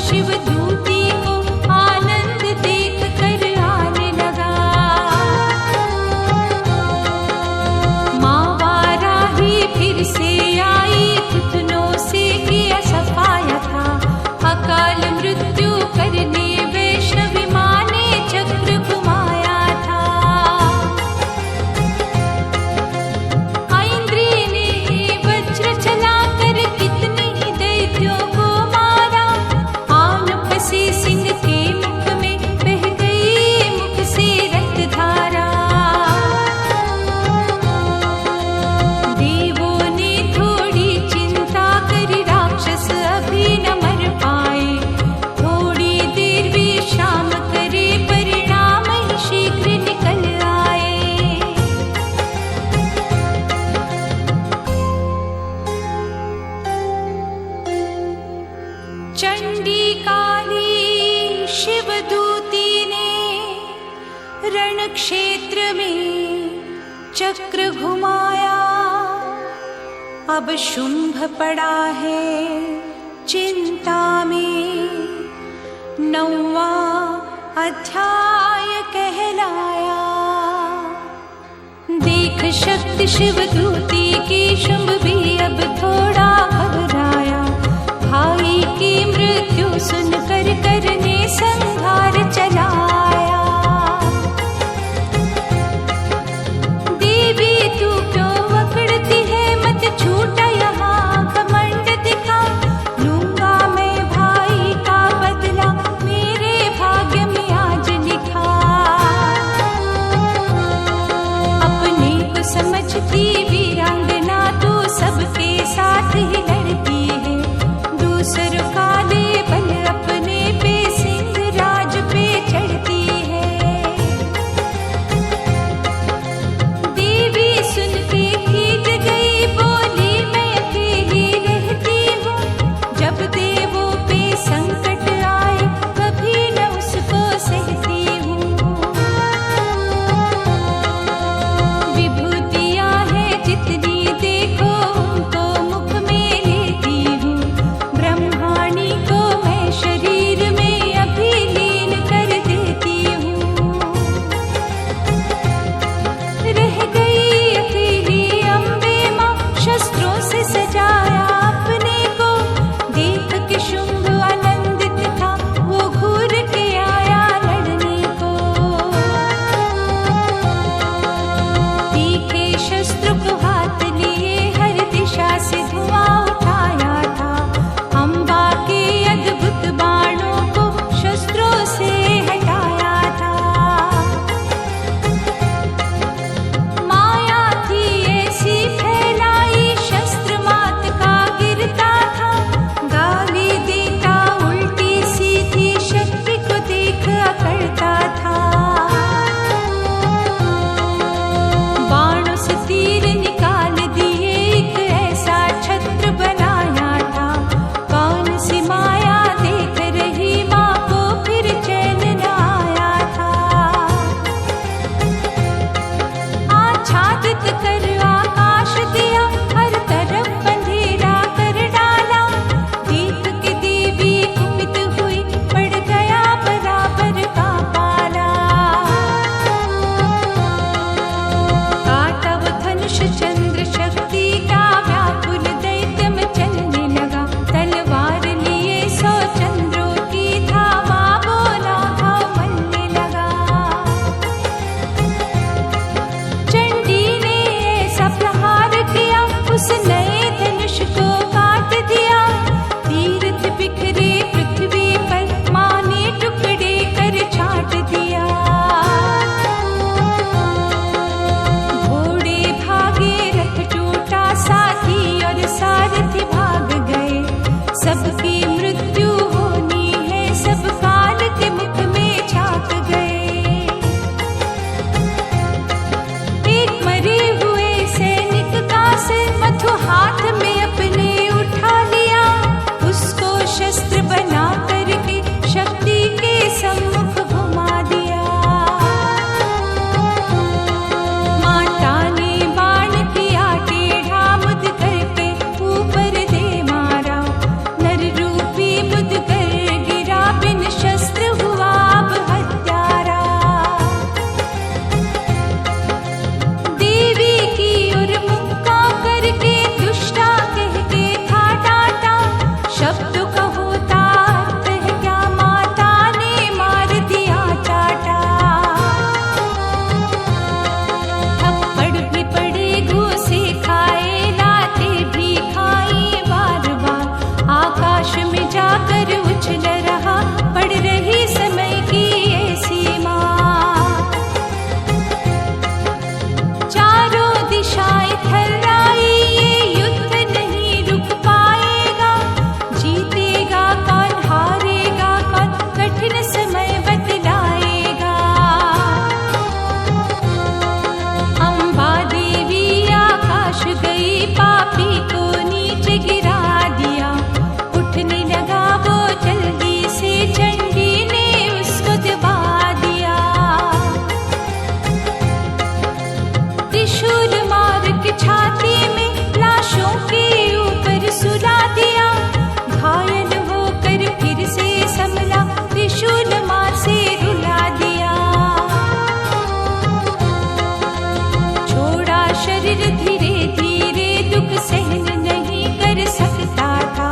शिवदूती को आनंद देख कर आने लगा। माँ वाराही फिर से आई, घुटनों से किया सफाया था। अकाल मृत्यु करने वैष्णवी माँ ने चक्र घुमाया था। ऐन्द्री ने वज्र चलाकर कितने ही दैत्यों को मारा। आन फंसे सिंह के मुख में, बह गई मुख से रक्त धारा। देवों ने थोड़ी चिंता करी, राक्षस अभी न मर पाए। थोड़ी देर विश्राम करे, परिणाम ही शीघ्र निकल आए। चंडी काली शिवदूती ने रण क्षेत्र में चक्र घुमाया। अब शुंभ पड़ा है चिंता में, 9वां अध्याय कहलाया। देख शक्ति शिवदूती की, शुंभ भी अब थोड़ा घबराया। भाई की मृत्यु सुनकर करने संहार चलाया। देवी तू क्यों अकड़ती है, मत छूटा यहाँ घमंड दिखा। लूंगा मैं भाई का बदला, मेरे भाग्य में आज लिखा। अपने को समझती वीरांगना, तू सबके साथ ही लड़ती है। दूसर काले बल अपने पे, सिंह राज पे चढ़ती है। देवी सुनते खींच गई, बोली मैं अकेली रहती हूँ। जब देवों पे संकट आए, कभी न उसको सहती हूँ। विभूतियाँ हैं जितनी देखो, उनको मुख में लेती हूँ। ब्रह्माणी को मैं शरीर में अभी लीन कर देती हूँ। रह गई अकेली अम्बे माँ, शस्त्रों से सजाया अपने को। देख के शुंभ आनंदित था, वो घूर के आया लड़ने को। तीखे शस्त्र को हाथ लिए, हर दिशा से धुआं उठाया था। अम्बा के अद्भुत बाणों को शस्त्रों से हटाया था। माया थी ऐसी फैलाई, शस्त्र मात का गिरता था। गाली देता उल्टी सीधी, शक्ति को देख अकड़ता था। बाणों से तीर निकाल दिए, एक ऐसा छत्र बनाया था। कौन सी माया देख रही माँ को, फिर चैन न आया था। आच्छादित कर आकाश दिया, हर तरफ अंधेरा कर डाला। देख के देवी कुपित हुई, पड़ गया बराबर का पाला। काटा वो धनुष चंद्र शक्ति का, व्याकुल दैत्य में चलने लगा। तलवार लिए 100 चंद्रों की था, माँ बोला भाव मलने लगा। चंडी ने ऐसा प्रहार किया, उस नए धनुष को काट दिया। तीर्थ बिखरे पृथ्वी पर, माँ ने टुकड़े कर छाट दिया। घोड़े भागे, रथ टूटा, साथी और सारथी भाग गए। सबकी मृत्यु होनी है, सब काल के मुख में झांक गए। एक मरे हुए सैनिक का सिर मथुहा त्रिशूल मार के छाती में लाशों के ऊपर सुला दिया। घायल होकर फिर से संभला, त्रिशूल मार से रुला दिया। छोड़ा शरीर धीरे धीरे, दुख सहन नहीं कर सकता था।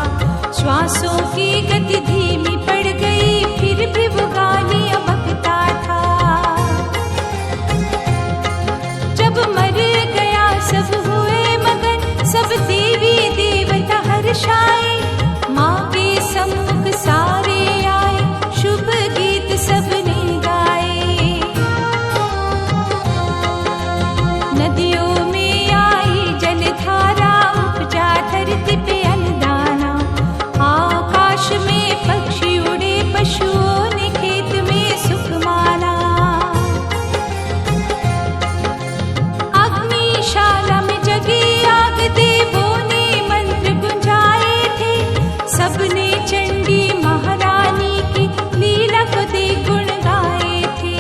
श्वासों की गति धीमी पड़ गई, फिर भी वो गालियां बकता था। जब मर गया सब हुए मगन, सब देवी देवता हर्षाए। माँ के सम्मुख सारे आए, शुभ गीत सबने गाए। नदियों में आई जलधारा, उपजा धरती पे अन्नदाना। आकाश में पक्षी उड़े, पशुओं ने खेत में सुख माना। अग्निशाला में जगी आग, देवों ने मंत्र गुंजाए थे। सबने चंडी महारानी की लीला को दे गुण गाए थे।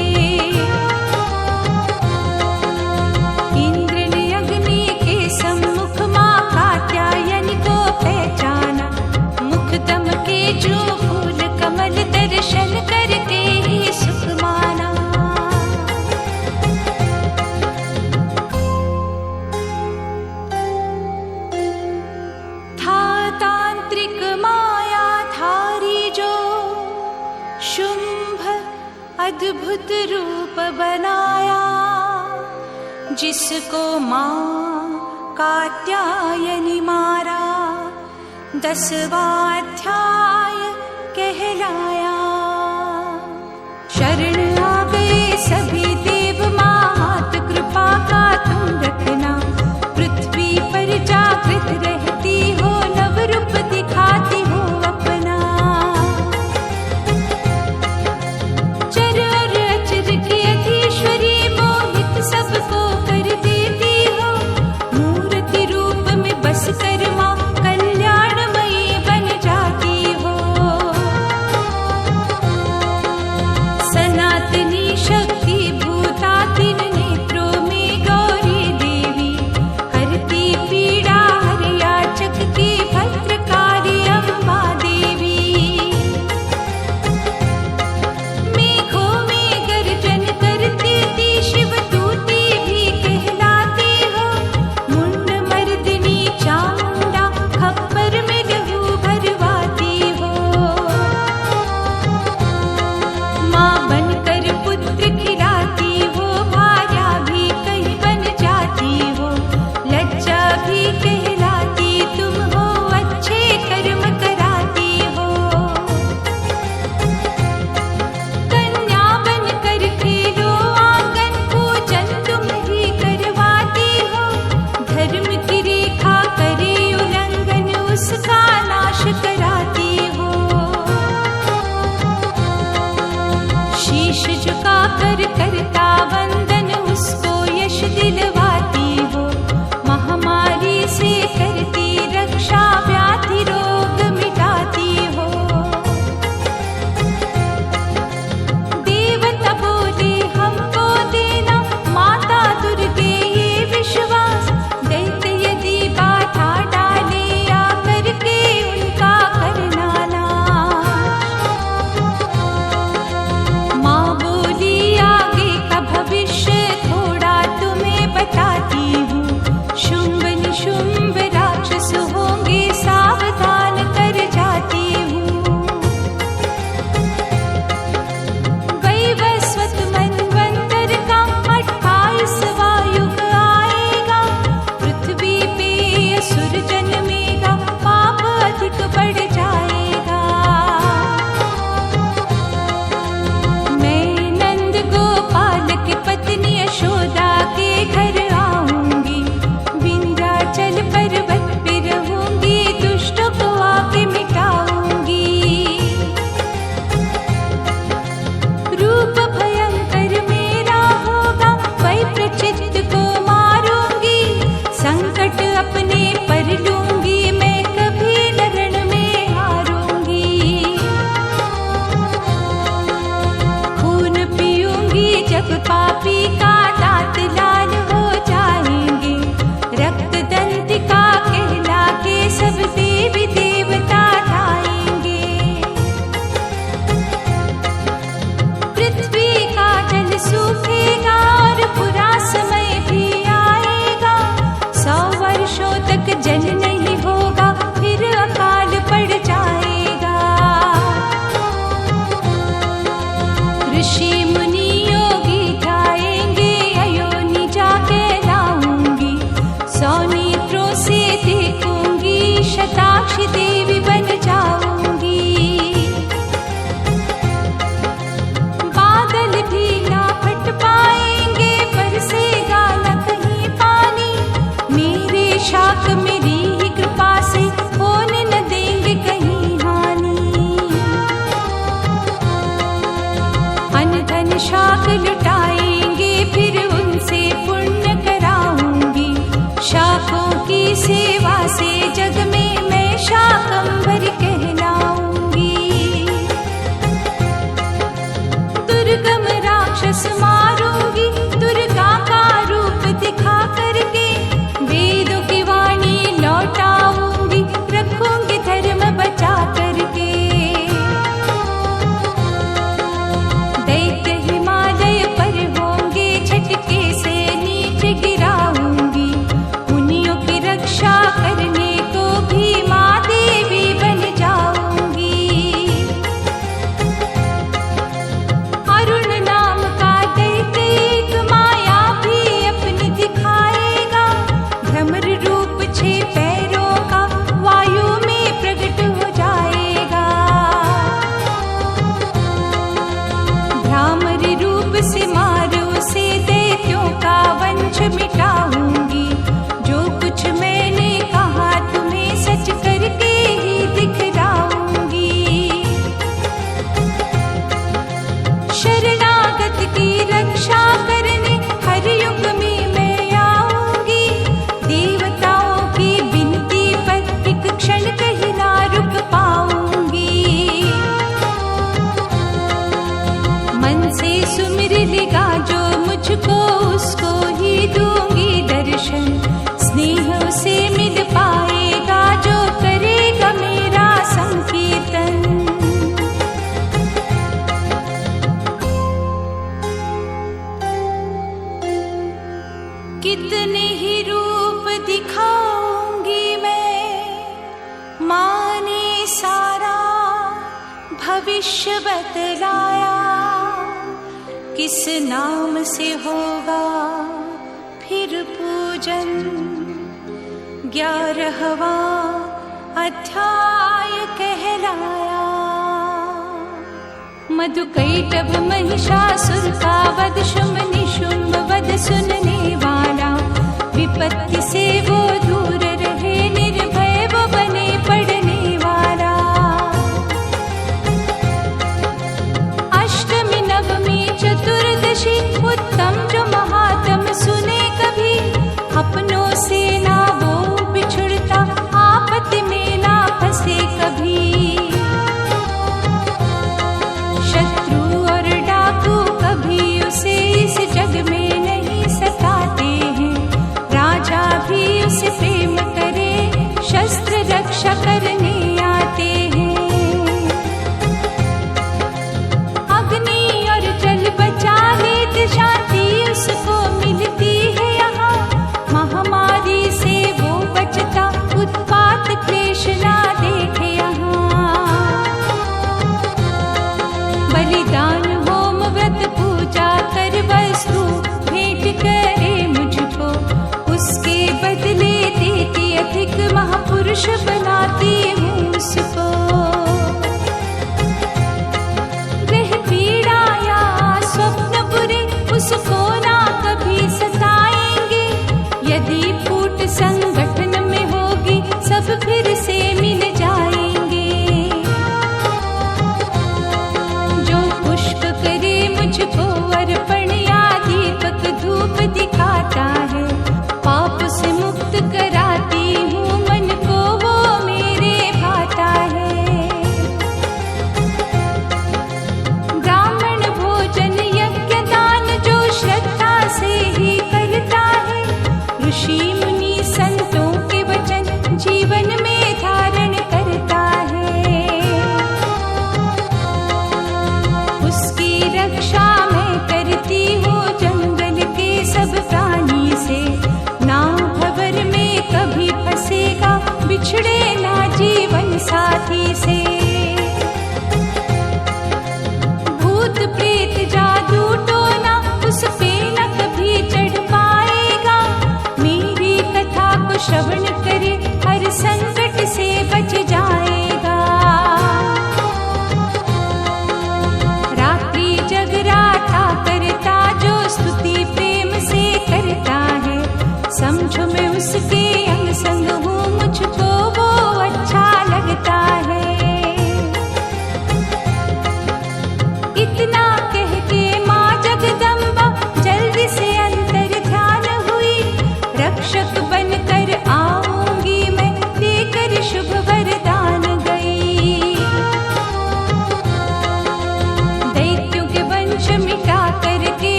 इंद्र ने अग्नि के सम्मुख माँ कात्यायनी को पहचाना। मुखदम के जो फूल कमल, दर्शन करके ही सुख माना। था तांत्रिक माया धारी जो, शुंभ अद्भुत रूप बनाया। जिसको माँ कात्यायनी मारा, 10वां अध्याय कहलाया। शरण आ गए सभी देव, माँ हाथ कृपा का तुम रखना। पृथ्वी पर जागृत रहती हो, नव रूप दिखाती हो अपना। चर और अचर की अधीश्वरी, मोहित सबको कर देती हो। मूर्ति रूप में बस कर माँ कल्याणमयी बन जाती हो। सनातनी शक्ति भूता, तीन नेत्रों में गौरी देवी। शाक मेरी ही कृपा से होने न देंगे कहीं हानि। अन्न धन शाक लुटाएंगे फिर उनसे पुण्य कराऊंगी। शाकों की सेवा से जग में मैं शाकंभरी कहलाऊंगी। दुर्गम राक्षस मारूंगी दुर्गा का रूप दिखा करके। वेदों की वाणी लौटाऊंगी रखूंगी धर्म बचा करके। दैत्य हिमालय पर होंगे झटके से नीचे गिराऊंगी। मुनियों की रक्षा करने को भी माँ देवी बन जाऊंगी। अरुण नाम का दैत्य एक माया भी अपनी दिखाएगा। भ्रमर रूप 6 पैरों का वायु में प्रकट हो जाएगा। भ्रामर रूप से मारो से दैत्यों का वंश मिटाऊंगी। जो कुछ मैंने कहा तुम्हें सच करके ही दिखलाऊंगी। शरणागत की रक्षा करने हर युग में मैं आऊंगी। देवताओं की विनती पर एक क्षण कहीं ना रुक पाऊंगी। मन से सुमिर लेगा जो मुझको उसको ही दूंगी दर्शन। स्नेह से मिल पाएगा जो करेगा मेरा संकीर्तन। कितने ही रूप दिखाऊंगी मैं, माँ ने सारा भविष्य बतलाया। किस नाम से होगा फिर पूजन, 11वां अध्याय कहलाया। मधुकैटभ महिषासुर का वध, शुंभ निशुंभ वध सुनने वाला। विपत्ति से वो दूर रहे, निर्भय वो बने पढ़ने वाला। अष्टमी नवमी चतुर्दशी उत्तम जो महात्म सुने कभी। अपनों से ना वो बिछुड़ता, आपत्ति में ना फंसे कभी। शत्रु और डाकू कभी उसे इस जग में नहीं सताते हैं। राजा भी उसे प्रेम करे, शस्त्र रक्षा करने आते हैं। अग्नि और जल बचा लेते, शांति उसको मिलती है यहाँ। महामारी से वो बचता, उत्पात क्लेश ना देखे यहाँ। बलिदान होम व्रत पूजा कर वस्तु भेंट करे मुझको। उसके बदले देती अधिक, महापुरुष बनाती हूँ उसको। ग्रह पीड़ा या स्वप्न बुरे उसको ना कभी सताएंगे। यदि फूट संगठन में होगी, सब फिर से मिल जाएंगे। जो पुष्प करे मुझको अर्पण या दीपक धूप दिखाता है। पाप से मुक्त कराती हूँ मन को, वो मेरे भाता है। ब्राह्मण भोजन यज्ञ दान जो श्रद्धा से ही करता है। ऋषि मुनि संतों के वचन जीवन में धारण करता है। उसकी रक्षा मैं करती हूँ जंगल के सब प्राणी से। ना भंवर में कभी फंसेगा, बिछड़े ना जीवन साथी से। भूत प्रेत जादू टोना उस पे न कभी चढ़ पाएगा। मेरी कथा को श्रवण करे, हर संकट से बच जाएगा। रात्रि जगराता करता जो स्तुति प्रेम से करता है। समझो मैं उसके अंग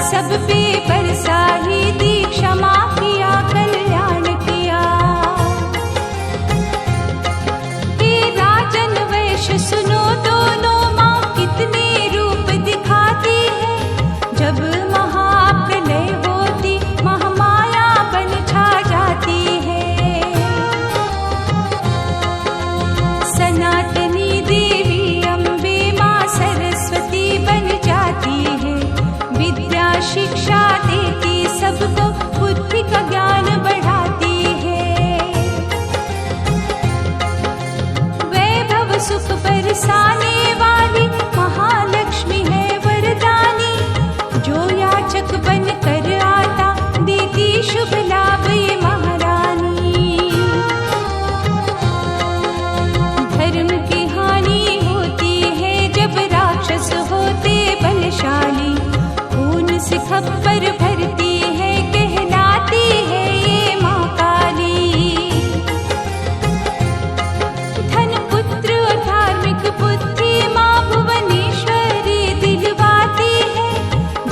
सब पे बरसा ही दी, क्षमा किया कल्याण किया। हे राजन वैश्य सुनो दोनों, माँ कितने रूप दिखाती है। जब महाप्रलय होती महामाया बन छा जाती है। सनातनी देवी अम्बे माँ सरस्वती बन जाती है। विद्या शिक्षा देती सबको, बुद्धि का ज्ञान बढ़ाती है। वैभव सुख बरसाने वाली महालक्ष्मी है वरदानी। जो याचक बन कर आता देती शुभ लाभ ये महारानी। धर्म की हानि होती है जब राक्षस होते बलशाली। खून से खप्पर भरती है, कहलाती है ये माँ काली। धन पुत्र और धार्मिक बुद्धि माँ भुवनेश्वरी दिलवाती है।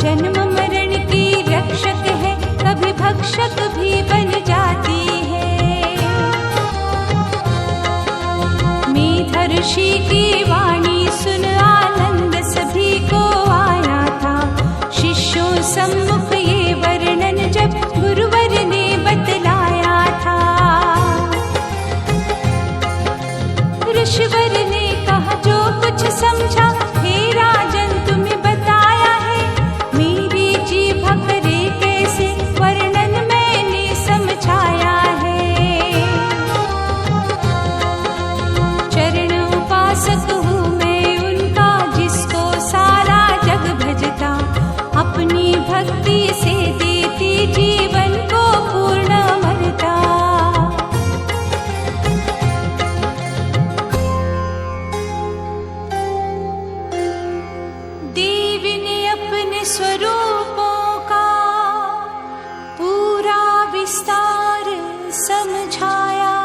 जन्म मरण की रक्षक है, कभी भक्षक भी बन जाती है। मेधर्षि की वाणी सुन आनंद सभी को आया था। शिष्यों सम्मुख ये वर्णन जब गुरुवर ने बतलाया था। ऋषिवर ने कहा जो कुछ समझा, हे राजन तुम्हें बताया है। मेरी जीभ करे कैसे वर्णन मैंने समझाया है। चरण उपासक हूँ मैं उनका, जिसको सारा जग भजता। अपनी भक्ति से देती जीवन को पूर्ण अमरता। देवी ने अपने स्वरूपों का पूरा विस्तार समझाया।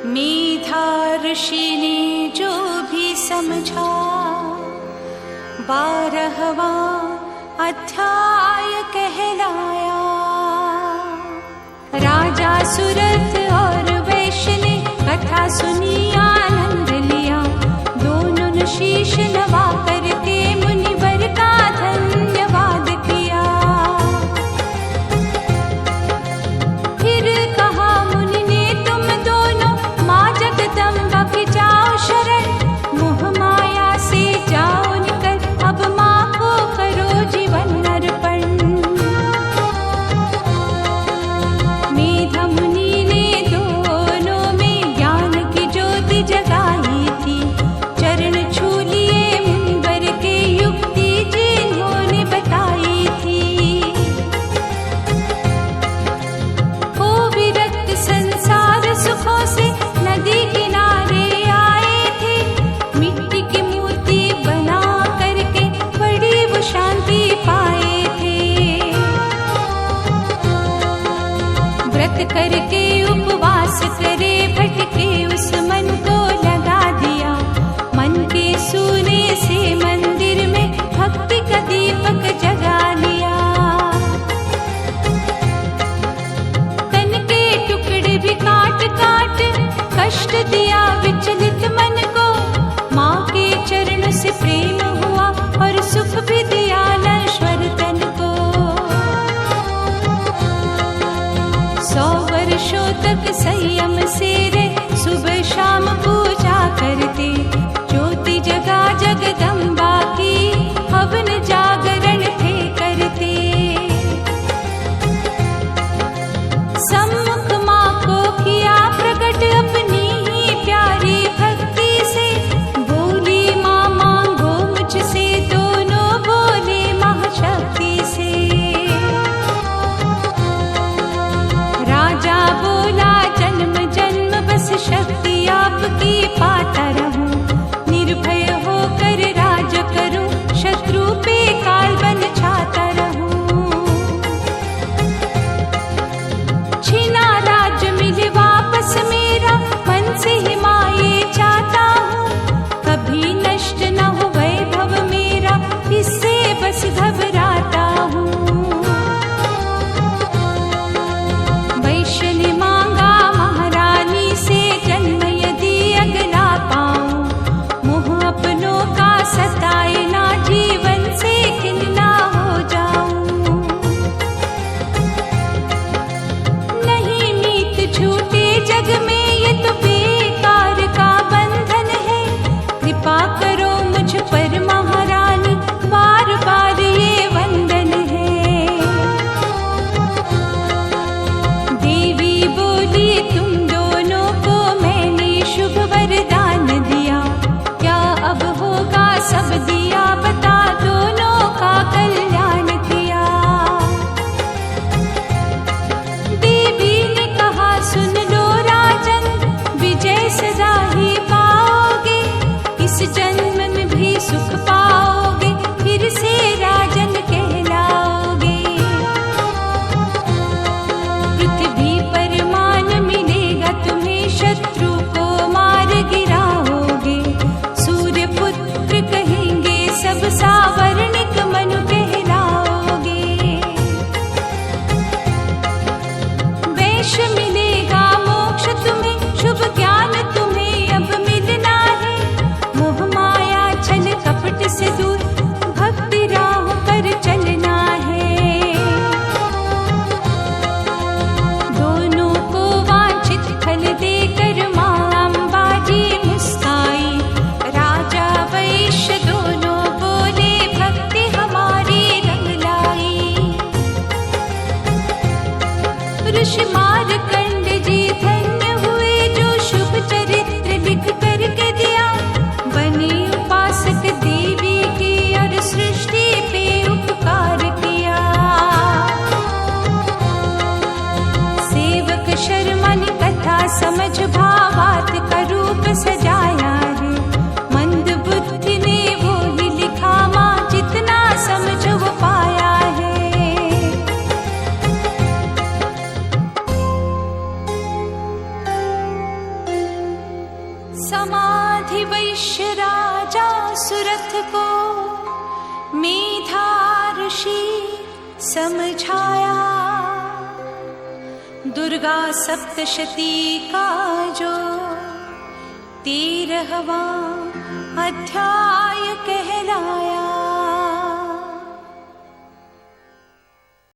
मेधा ऋषि ने जो भी समझा, 12वां अध्याय कहलाया। राजा सुरथ और वैश्य ने कथा सुनी, आनंद लिया। दोनों ने शीश नवा करके मुनिवर का धन्यवाद किया। फिर कहा मुनि ने तुम दोनों, माँ जगदम्बा की जाओ शरण। मोह माया से जाओ निकल, अब माँ को करो जीवन अर्पण। मेधा मुनि ने दोनों में ज्ञान की ज्योति ऋषि मार्कंड जी धन्य हुए जो शुभ चरित्र लिख करके दिया। बने उपासक देवी के और सृष्टि पे उपकार किया। सेवक शर्मा ने कथा समझ भावार्थ का रूप सजाया रे। मंद बुद्धि ने वो ही लिखा माँ जितना समझ वो पाया है। समाधि वैश्य राजा सुरथ को मेधा ऋषि समझाया। दुर्गा सप्तशती का जो 13वां अध्याय कहलाया।